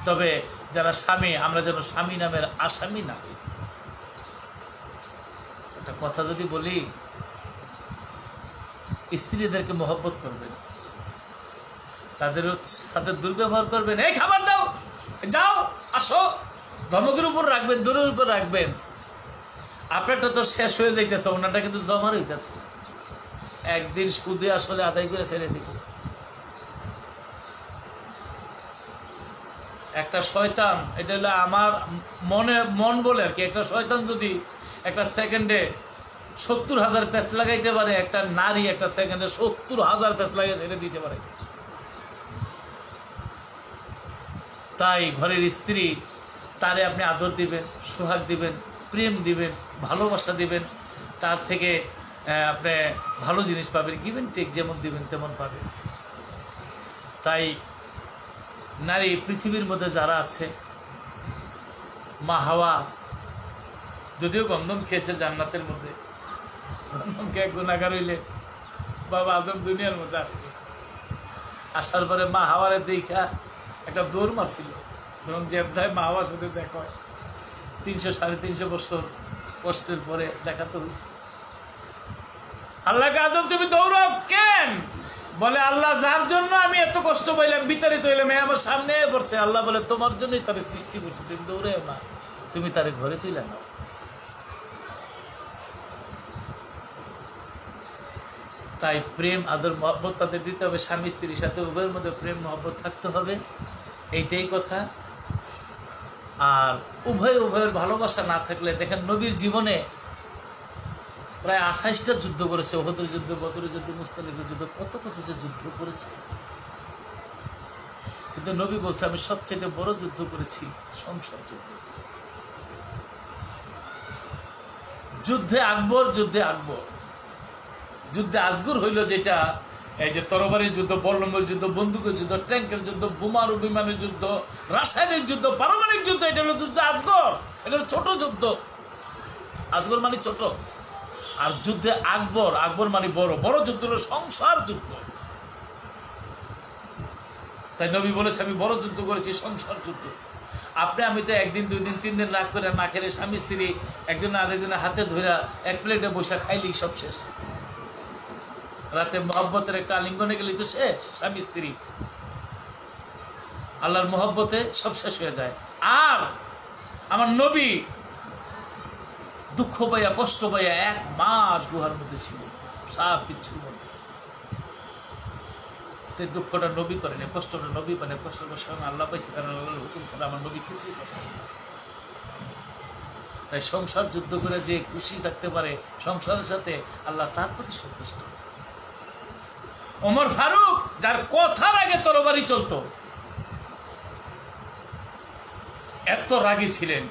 তবে যারা স্বামী, আমরা যেন স্বামী নামের আসামি না। একটা কথা যদি বলি, স্ত্রীদেরকে মহব্বত করবেন, তাদের সাথে দুর্ব্যবহার করবেন, এই খাবার দাও, যাও, আসো, ধমকের উপর রাখবেন, দূরের উপর রাখবেন। আপনারটা তো শেষ হয়ে যাইতেছে, ওনারটা কিন্তু জমা হইতেছে। একদিন সুদে আসলে আদায় করে ছেড়ে দিব। একটা শয়তান, এটা হলো আমার মন বলে আর কি, একটা শয়তান যদি একটা সেকেন্ডে 70,000 পেঁচ লাগাইতে পারে, একটা নারী একটা সেকেন্ডে 70,000 পেঁচ লাগিয়ে ছেড়ে দিতে পারে। তাই ঘরের স্ত্রী, তারে আপনি আদর দিবেন, সোহাগ দিবেন, প্রেম দিবেন, ভালোবাসা দিবেন, তার থেকে আপনি ভালো জিনিস পাবেন, গিভেন টেক যেমন দিবেন তেমন পাবেন। তাই নারী পৃথিবীর মধ্যে যারা আছে, মা হাওয়া যদিও গন্ধম খেয়েছে জান্নাতের মধ্যে, গন্ধম খেয়ে গুনাহগার হইলে বাবা আদম দুনিয়ার মধ্যে আসবে। আসার পরে মা হাওয়ারে দেখা একটা দৌড় মারছিল, এবং যে অধ্যায় মা হাওয়ার সাথে দেখা হয় 300-350 বছর কষ্টের পরে দেখা তো হয়েছে। আল্লাহকে আদম তুমি দৌড়াও কেন? বলে আল্লাহ যার জন্য আমি এত কষ্ট পাইলাম, বিতাড়িত হইলাম, আমার সামনে পড়ছে। আল্লাহ বলে তোমার জন্যই তার সৃষ্টি করছে, তুমি দৌড়ে না, তুমি তার ঘরে তুলে নাও। তাই প্রেম, আদর, মহব্বত তাদের দিতে হবে। স্বামী স্ত্রীর সাথে উভয়ের মধ্যে প্রেম মহব্বত থাকতে হবে, এইটাই কথা। আর উভয়ের ভালোবাসা না থাকলে, দেখেন নবীর জীবনে প্রায় 28টা যুদ্ধ করেছে, উহুদের যুদ্ধ, বদরের যুদ্ধ, মুস্তালিকের যুদ্ধ, কত সে যুদ্ধ করেছে। কিন্তু নবী বলছে আমি সবচেয়ে বড় যুদ্ধ করেছি সংসার যুদ্ধ। যুদ্ধে আকবর যুদ্ধে আজগর হইল যেটা, এই যে তরবারির যুদ্ধ, বল্লমের যুদ্ধ, বন্দুকের যুদ্ধ, ট্যাঙ্কের যুদ্ধ, বোমার বিমানের যুদ্ধ, রাসায়নিক যুদ্ধ, পারমাণবিক যুদ্ধ, এটা হলো যুদ্ধ আজগর। এটা হলো ছোট যুদ্ধ, আজগর মানে ছোট। আর যুদ্ধে আকবর মানে বড় যুদ্ধ হলো সংসার যুদ্ধ। তাই নবী বলেছে আমি বড় যুদ্ধ করেছি, সংসার যুদ্ধ। আমি তো 1 দিন 2 দিন 3 দিন রাগ করে না খেলে, স্বামী স্ত্রী একজন আরেকজনের হাতে ধরে এক প্লেটে বসে খাইলেই সব শেষ। রাতে মহব্বতের একটা আলিঙ্গনে গেলেই তো শেষ। স্বামী স্ত্রী আল্লাহর মহব্বতে সব শেষ হয়ে যায়। আর আমার নবী দুঃখ পাইয়া, কষ্ট পাইয়া 1 মাস গুহার মধ্যে ছিল, সাপ বিচ্ছুর মধ্যে। দুঃখটা নবী করেনি, কষ্টটা নবী পানে, কষ্টটা স্বয়ং আল্লাহ পাইছে, কারণ আল্লাহর হুকুম ছাড়া আমার নবী কিছুই করে। তাই সংসার যুদ্ধ করে যে খুশি থাকতে পারে সংসারের সাথে, আল্লাহ তার প্রতি সন্তুষ্ট। ওমর ফারুক যার কথার আগে তরবারি চলতো, এত রাগী ছিলেন।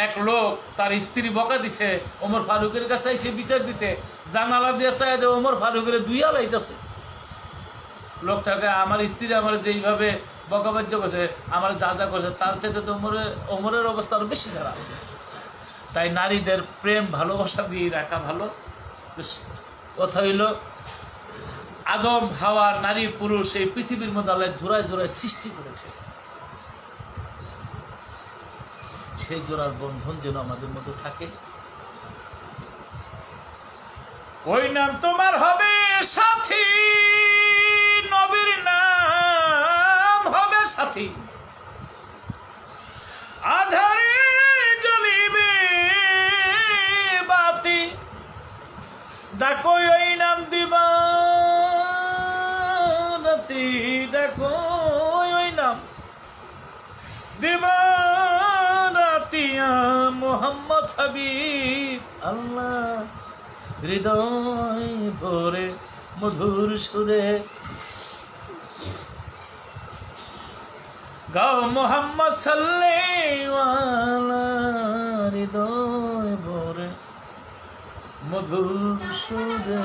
এক লোক তার স্ত্রী বকা দিছে, ওমর ফারুকের কাছে এসে বিচার দিতে, জানালা দিয়ে চাই ওমর ফারুকের দুই আলাইতেছে। লোকটাকে আমার স্ত্রী আমার যেইভাবে বকাবাজ্য করছে, আমার যা যা করছে তার চাইতে তো ওমরের অবস্থা আরো বেশি খারাপ। তাই নারীদের প্রেম ভালোবাসা দিয়ে রাখা ভালো। কথা হইল, আদম হাওয়া নারী পুরুষ এই পৃথিবীর মধ্যে আল্লাহ জোড়ায় জোড়ায় সৃষ্টি করেছে। সেই জোড়ার বন্ধন যেন আমাদের মধ্যে থাকে। ওই নাম তোমার হবে সাথী, নবীর নাম হবে সাথী। আধারে জ্বলিবে বাতি, ডাকো ওই নাম দিবা রাতি, ডাকো ওই নাম দিবা রাতিয়া। মোহাম্মদ হাবিব আল্লাহ হৃদয় ভরে মধুর সুরে গাও মোহাম্মদ সাল্লাল্লাহু হৃদয় ভরে মধুর সুরে।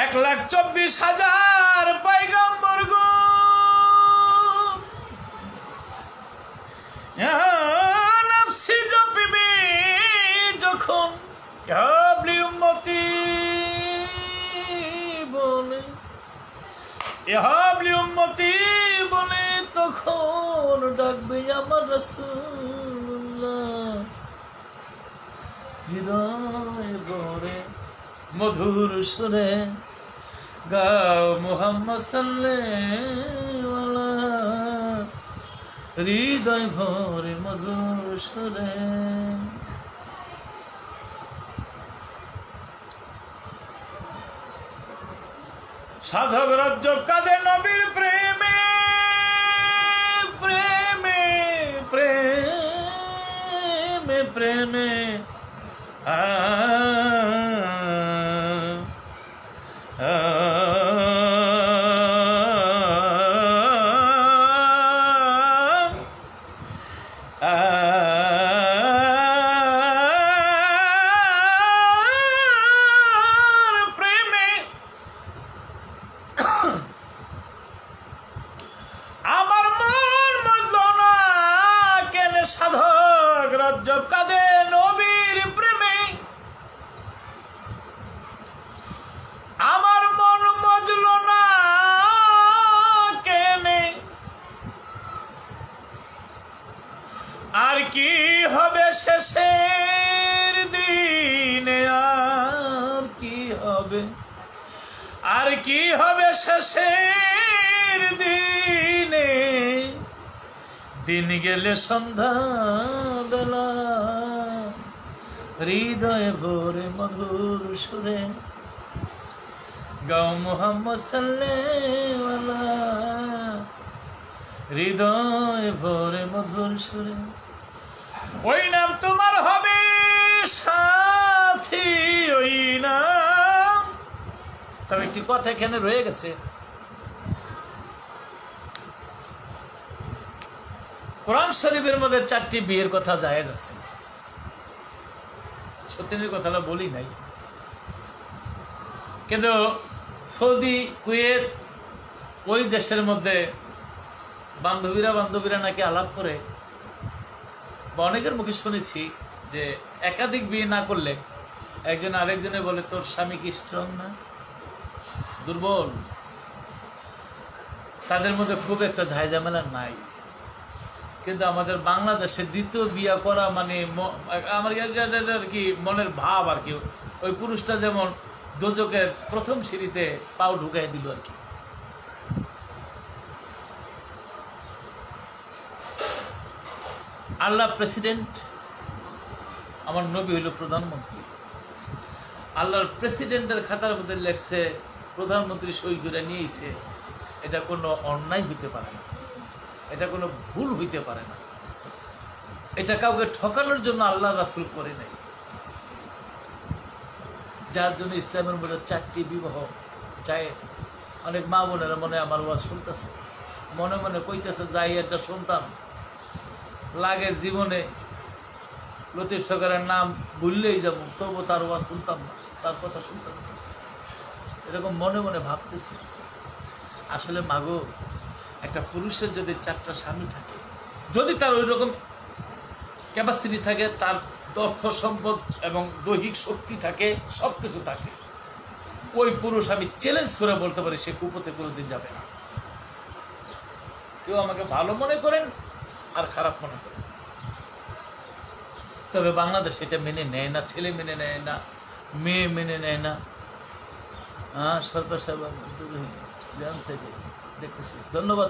1,24,000 পয়গম্বর গো নফসি জপিবে যখন, হাবলি উম্মতি বলে, হাবলি উম্মতি বলে তখন ডাকবে আমার রাসূলুল্লাহ হৃদয় ভরে মধুর সুরে গাও মুহাম্মদ সাল্লাল্লাহু হৃদয় ভরে মধুর সুরে। সাধক রাজ্য কাঁদে নবীর প্রেমে, প্রেমে প্রেমে প্রেমে। সাধক রাজ্য কাঁদে নবীর প্রেমে, আমার মন মজল না কেনে। আর কি হবে শেষের দিনে, আর কি হবে, আর কি হবে শেষের দিনে। দিন গেলে সন্ধ্যা বেলা হৃদয় ভরে মধুর সুরে গাও মুহাম্মদ সাল্লাল্লাহু হৃদয় ভরে মধুর সুরে। ওই নাম তোমার হবে সাথী, ওই নাম। তবে একটি কথা এখানে রয়ে গেছে, কোরআন শরীফের মধ্যে 4টি বিয়ের কথা জায়েজ আছে। সত্যিনের কথাটা বলি নাই, কিন্তু সৌদি, কুয়েত ওই দেশের মধ্যে বান্ধবীরা নাকি আলাপ করে, বা অনেকের মুখে শুনেছি যে একাধিক বিয়ে না করলে একজন আরেকজনে বলে তোর স্বামী কি স্ট্রং না, দুর্বল। তাদের মধ্যে খুব একটা ঝামেলা নাই। কিন্তু আমাদের বাংলাদেশে দ্বিতীয় বিয়ে করা মানে আমার আর কি মনের ভাব আর কি, ওই পুরুষটা যেমন দোজকের প্রথম সিঁড়িতে পাও ঢুকাই দিল আর কি। আল্লাহ প্রেসিডেন্ট, আমার নবী হইল প্রধানমন্ত্রী। আল্লাহর প্রেসিডেন্টের খাতার মধ্যে লেখছে প্রধানমন্ত্রী সই করে নিয়েছে, এটা কোনো অন্যায় হইতে পারে না, এটা কোনো ভুল হইতে পারে না, এটা কাউকে ঠকানোর জন্য আল্লাহ রাসূল করে নাই। যার জন্য ইসলামের মধ্যে 4টি বিবাহ জায়েজ। অনেক মা বোনেরা মনে আমার ওয়াজ শুনতেছে, মনে মনে কইতেছে যাই একটা সন্তান লাগে জীবনে লতিফ সরকারের নাম ভুললেই যাব, তবু তার ওয়াজ শুনতাম না, তার কথা শুনতাম না, এরকম মনে মনে ভাবতেছি। আসলে মাগো, একটা পুরুষের যদি 4টা স্বামী থাকে, যদি তার ওই রকম ক্যাপাসিটি থাকে, তার অর্থ সম্পদ এবং দৈহিক শক্তি থাকে, সব কিছু থাকে, ওই পুরুষ আমি চ্যালেঞ্জ করে বলতে পারি সে কুপথে কোনোদিন যাবে না। কেউ আমাকে ভালো মনে করেন আর খারাপ মনে করেন, তবে বাংলাদেশ এটা মেনে নেয় না, ছেলে মেনে নেয় না, মেয়ে মেনে নেয় না। সরকার সাহেব থেকে দেখতেছি, ধন্যবাদ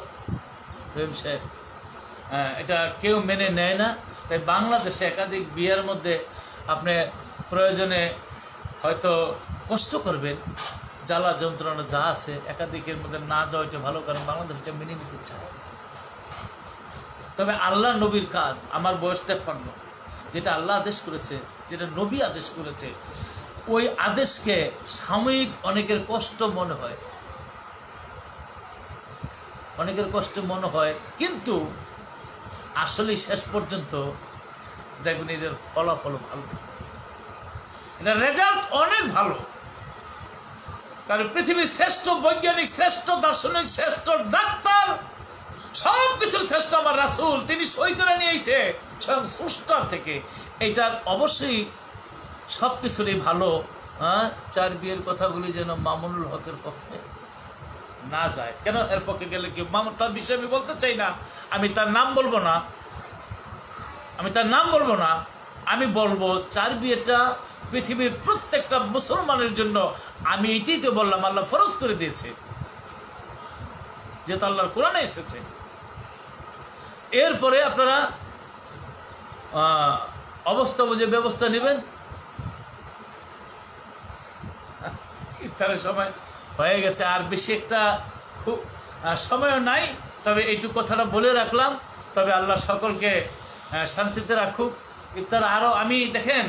রহিম সাহেব। এটা কেউ মেনে নেয় না। তাই বাংলাদেশে একাধিক বিয়ের মধ্যে আপনি প্রয়োজনে হয়তো কষ্ট করবেন, জ্বালা যন্ত্রণা যা আছে, একাধিকের মধ্যে না যাওয়া এটা ভালো, কারণ বাংলাদেশ এটা মেনে নিতে চায়। তবে আল্লাহ নবীর কাজ, আমার বয়স 53, যেটা আল্লাহ আদেশ করেছে, যেটা নবী আদেশ করেছে, ওই আদেশকে সাময়িক অনেকের কষ্ট মনে হয়, অনেকের কষ্ট মনে হয়, কিন্তু আসলে শেষ পর্যন্ত দেখবেন এটার ফলাফল ভালো, এটা রেজাল্ট অনেক ভালো। কারণ পৃথিবীর শ্রেষ্ঠ বৈজ্ঞানিক, শ্রেষ্ঠ দার্শনিক, শ্রেষ্ঠ ডাক্তার, সব কিছুর শ্রেষ্ঠ আমার রাসূল, তিনি সই করে নিয়েছে স্বয়ং স্রষ্টার থেকে। এটার অবশ্যই সব কিছুরই ভালো। 4 বিয়ের কথাগুলি যেন মামুনুল হকের পক্ষে না যায়। কেন এর পক্ষে গেলে কি মামুন, তার বিষয়ে আমি বলতে চাই না, আমি তার নাম বলবো না, আমি বলবো 4 বিয়েটা পৃথিবীর প্রত্যেকটা মুসলমানের জন্য, আমি এটাই তো বললাম, আল্লাহ ফরজ করে দিয়েছে, যেহেতু আল্লাহর কোরআনে এসেছে। এরপরে আপনারা অবস্থা বুঝে ব্যবস্থা নেবেন। ইফতারের সময় হয়ে গেছে, আর বেশি একটা খুব সময়ও নাই, তবে এইটুকু কথাটা বলে রাখলাম। তবে আল্লাহ সকলকে শান্তিতে রাখুক। ইফতার আরও আমি দেখেন,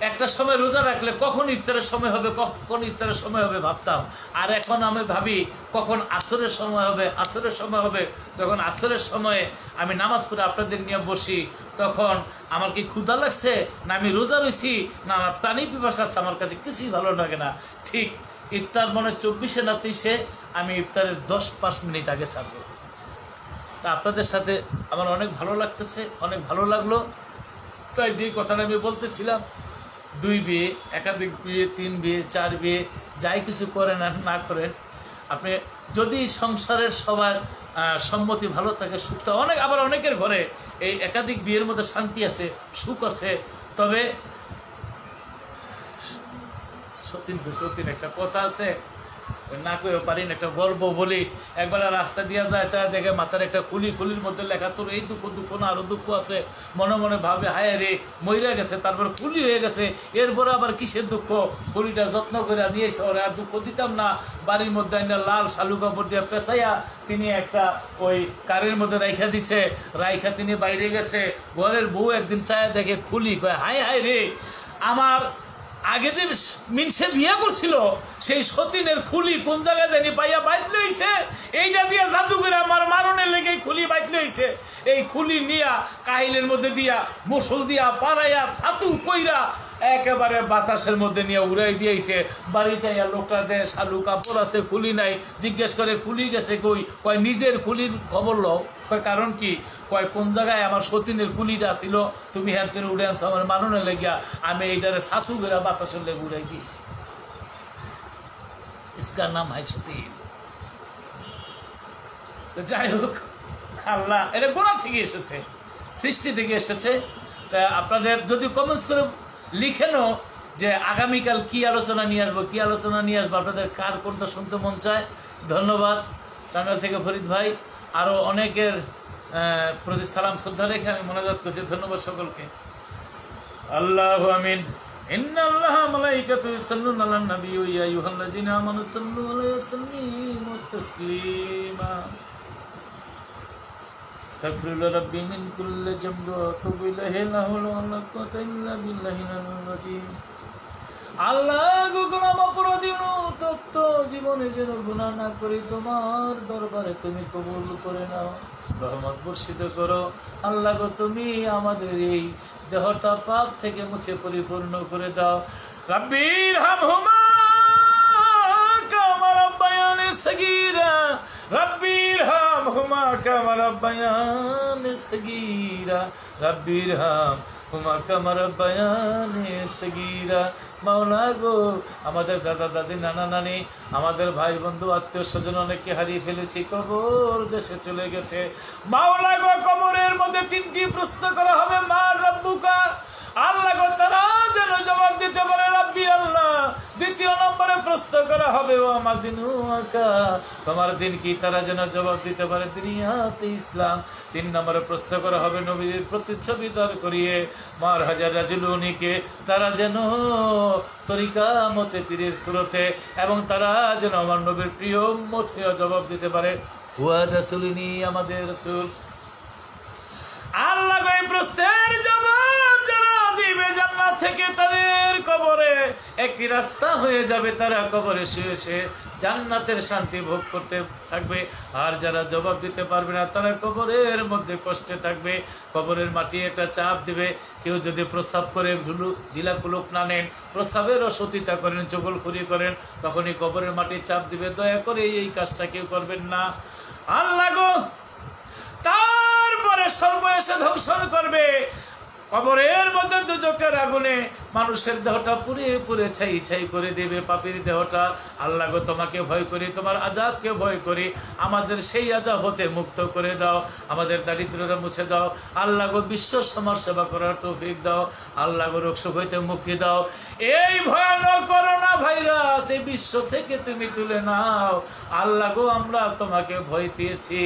একটা সময় রোজা রাখলে কখন ইফতারের সময় হবে, কখন ইফতারের সময় হবে ভাবতাম, আর এখন আমি ভাবি কখন আসরের সময় হবে, আসরের সময় হবে। যখন আসরের সময়ে আমি নামাজ পড়ে আপনাদের নিয়ে বসি, তখন আমার কি ক্ষুধা লাগছে, না আমি রোজা রয়েছি, না আমার পানি পিপাসা আছে, আমার কাছে কিছুই ভালো লাগে না। ঠিক ইফতার মনে 24-এ না 23-এ আমি ইফতারের 10-5 মিনিট আগে ছাড়বো। তা আপনাদের সাথে আমার অনেক ভালো লাগতেছে, অনেক ভালো লাগলো। তাই যে কথাটা আমি বলতেছিলাম, 2 বিয়ে, একাধিক বিয়ে, 3 বিয়ে, 4 বিয়ে, যাই কিছু করেন আর না করেন, আপনি যদি সংসারের সবার সম্মতি ভালো থাকে, সুখটা অনেক, আবার অনেকের ঘরে এই একাধিক বিয়ের মধ্যে শান্তি আছে, সুখ আছে। তবে সত্যি একটা কথা আছে, না করেও পারি না, একটা গল্প বলি। একবার রাস্তা দিয়ে যায়, দেখে মাথার একটা খুলির মধ্যে লেখা, তোর এই দুঃখ না আরো দুঃখ আছে। মনে মনে ভাবে, হায় রে, মইরা গেছে, তারপর খুলি হয়ে গেছে, এরপরে আবার কিসের দুঃখ, খুলিটা যত্ন করে নিয়েছে, ওরা আর দুঃখ দিতাম না। বাড়ির মধ্যে লাল শালু কাপড় দিয়ে পেঁচাইয়া তিনি একটা ওই কারের মধ্যে রাইখা দিছে, রাইখা তিনি বাইরে গেছে। ঘরের বউ একদিন ছায়া দেখে খুলি, কয় হায় হায় রে, আমার আগে যে মিনসে বিয়ে করছিল সেই সতীনের খুলি কোন জায়গায় জানি পাইয়া বাইতলে হইছে, এইটা দিয়ে জাদু করে আমার মারণের লেগে খুলি বাইতলে হইছে। এই খুলি নিয়া কাহিলের মধ্যে দিয়া, মশল দিয়া, পাড়াইয়া, ছাতু কইরা একেবারে বাতাসের মধ্যে নিয়ে উড়াই দিয়েছে। বাড়িতে লোকটা দেয়, শালু কাপড় আছে, খুলি নাই। জিজ্ঞেস করে খুলি গেছে কই, কয় নিজের খুলির খবর লও। কয় কারণ কি, কয় কোন জায়গায় আমার সতীনের কুলিটা ছিল, তুমি হ্যাঁ তুমি উড়ে আনছো আমার মাননে লেগিয়া, আমি এইটারে ছাতু করে বাতাসের লেগে উড়াই দিয়েছি। ইসকার নাম হাই সতীন। তো যাই হোক, আল্লাহ এটা গোড়া থেকে এসেছে, সৃষ্টি থেকে এসেছে। তা আপনাদের যদি কমেন্টস করে লিখেনও যে আগামীকাল কি আলোচনা নিয়ে আসবো, আপনাদের কার কোনটা শুনতে মন চায়। ধন্যবাদ। টাঙ্গাইল থেকে ফরিদ ভাই, আরও অনেকের প্রতি সালাম শ্রদ্ধা রেখে আমি মোনাজাত করছি। ধন্যবাদ সকলকে। আল্লাহু আমিন। ইন্নাল্লাহা মালাইকাতুহু ইউসাল্লুনা আলান নবী ইয়া আইয়ুহাল্লাযীনা আমানু সাল্লু আলাইহি ওয়া সাল্লিমু তাসলিমা। আস্তাগফিরুল্লাহ রাব্বি মিন কুল্লি যামবি ওয়া আতুবু ইলাইহি লা হাওলা ওয়া লা কুওয়াতা ইল্লা বিল্লাহিল আলিয়্যিল আযীম। আল্লাহ গো গোলাম অপরাধী তত্ত্ব জীবনে যেন গুনাহ না করি, তোমার দরবারে তুমি কবুল করে নাও, রহমত বর্ষিত করো। আল্লাহ গো তুমি আমাদের এই দেহটা পাপ থেকে মুছে পরিপূর্ণ করে দাও। রাব্বির হামহুমা কামা রাব্বায়ানি সগীরা, রাব্বির হামহুমা কামা রাব্বায়ানি সগীরা, রাব্বির হামহুমা কামা রাব্বায়ানি সগীরা। মাওলা গো আমাদের দাদা দাদি নানা নানি আমাদের ভাই বন্ধু আত্মীয় স্বজন অনেককে হারিয়ে ফেলেছি, কবর দেশে চলে গেছে। মাওলা গো কবরের মধ্যে 3টি প্রশ্ন করা হবে, মা রব্বুকা, আল্লাহ গো তারা যেন জবাব দিতে পারে রাব্বি আল্লাহ। 2য় নম্বরে প্রশ্ন করা হবে ও আমার দিনুকা, তোমার দিন কি, তারা যেন জবাব দিতে পারে দুনিয়াতে ইসলাম। 3 নম্বরে প্রশ্ন করা হবে নবীর প্রতিচ্ছবি দাঁড় করিয়ে মার হাজার রাজুলুনিকে, তারা যেন তরিকা মতে পীরের সুরতে, এবং তারা যেন আমার নবীর প্রিয় উম্মত হয়ে জবাব দিতে পারে হুয়া রাসূলুনি, আমাদের রাসূল। আল্লাহ এই প্রশ্নের জবাব যারা দিবে জান্নাত থেকে তাদের কবরে একটি রাস্তা হয়ে যাবে, তারা কবরে শুয়ে শুয়ে জান্নাতের শান্তি ভোগ করতে থাকবে। আর যারা জবাব দিতে পারবে না তারা কবরের মধ্যে কষ্টে থাকবে। কবরের মাটি একটা চাপ দিবে। কেউ যদি প্রস্রাব করে ঢিলাকুলুক না নেন, প্রস্রাবের অসতিতা করেন, চগলখুরি করেন, তখনই কবরের মাটি চাপ দিবে। দয়া করে এই কাজটা কেউ করবেন না। আল্লাহ গো তারপরে সর্বশেষে ধ্বংসন করবে কবরের মধ্যে দুজকের আগুনে মানুষের দেহটা পুড়ে পুড়ে ছাই ছাই করে দেবে, পাপীর দেহটা। আল্লাহ গো তোমাকে ভয় করি, তোমার আযাবকে ভয় করি, আমাদের সেই আযাব হতে মুক্ত করে দাও, আমাদের দারিদ্রতা মুছে দাও। আল্লাহ গো বিশ্ব সমাজ সেবা করার তৌফিক দাও। আল্লাহ গো রোগ শোক হইতে মুক্তি দাও। এই ভয়ানক করোনা ভাইরাস এই বিশ্ব থেকে তুমি তুলে নাও। আল্লাহ গো আমরা তোমাকে ভয় পেয়েছি,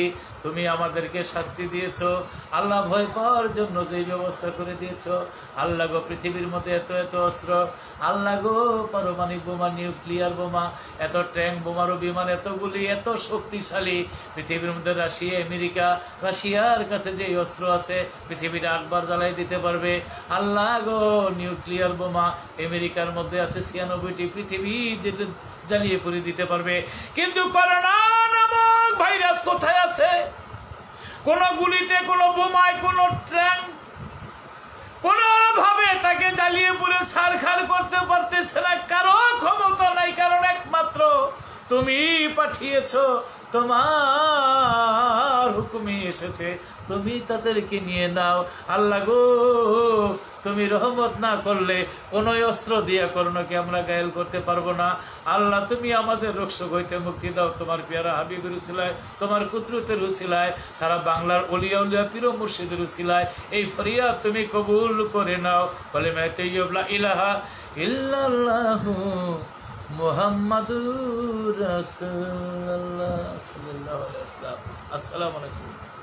তুমি আমাদেরকে শাস্তি দিয়েছো। আল্লাহ ভয় পাওয়ার জন্য যে ব্যবস্থা করে দিয়েছো। আল্লাহ গো পৃথিবীর মধ্যে এত এত অস্ত্র, আল্লাহ গো পারমাণবিক বোমা, নিউক্লিয়ার বোমা, এত ট্যাঙ্ক বোমারু বিমান, এতগুলি এত শক্তিশালী পৃথিবীর মধ্যে রাশিয়া আমেরিকা, রাশিয়ার কাছে যে অস্ত্র আছে পৃথিবীর 8বার জ্বালাই দিতে পারবে। আল্লাহ গো নিউক্লিয়ার বোমা আমেরিকার মধ্যে আছে 96টি, পৃথিবী যে জ্বালিয়ে পুড়ে দিতে পারবে। কিন্তু করোনা নামক ভাইরাস কোথায় আছে? কোন গুলিতে, কোন বোমায়, কোন ট্যাঙ্ক কোনোভাবে তাকে জ্বালিয়ে পুড়ে ছারখার করতে পারতেছে না, কারো ক্ষমতা নাই। কারণ একমাত্র তুমি পাঠিয়েছো, তোমার হুকুমে এসেছে, তুমি তাদেরকে নিয়ে নাও। আল্লাহ গো তুমি রহমত না করলে কোন অস্ত্র দিয়া করোনাকে আমরা গায়েল করতে পারবো না। আল্লাহ তুমি আমাদের রোগ শোক হইতে মুক্তি দাও। তোমার পেয়ারা হাবিবের উসিলায়, তোমার কুদরতের উসিলায়, সারা বাংলার অলিয়া উলিয়া পীর মুর্শিদের উসিলায় এই ফরিয়াদ তুমি কবুল করে নাও। কালিমা তাইয়্যিবা লা ইলাহা ইল্লাল্লাহু মুহাম্মাদুর রাসূলুল্লাহ সাল্লাল্লাহু আলাইহি ওয়াসাল্লাম। আসসালামু আলাইকুম।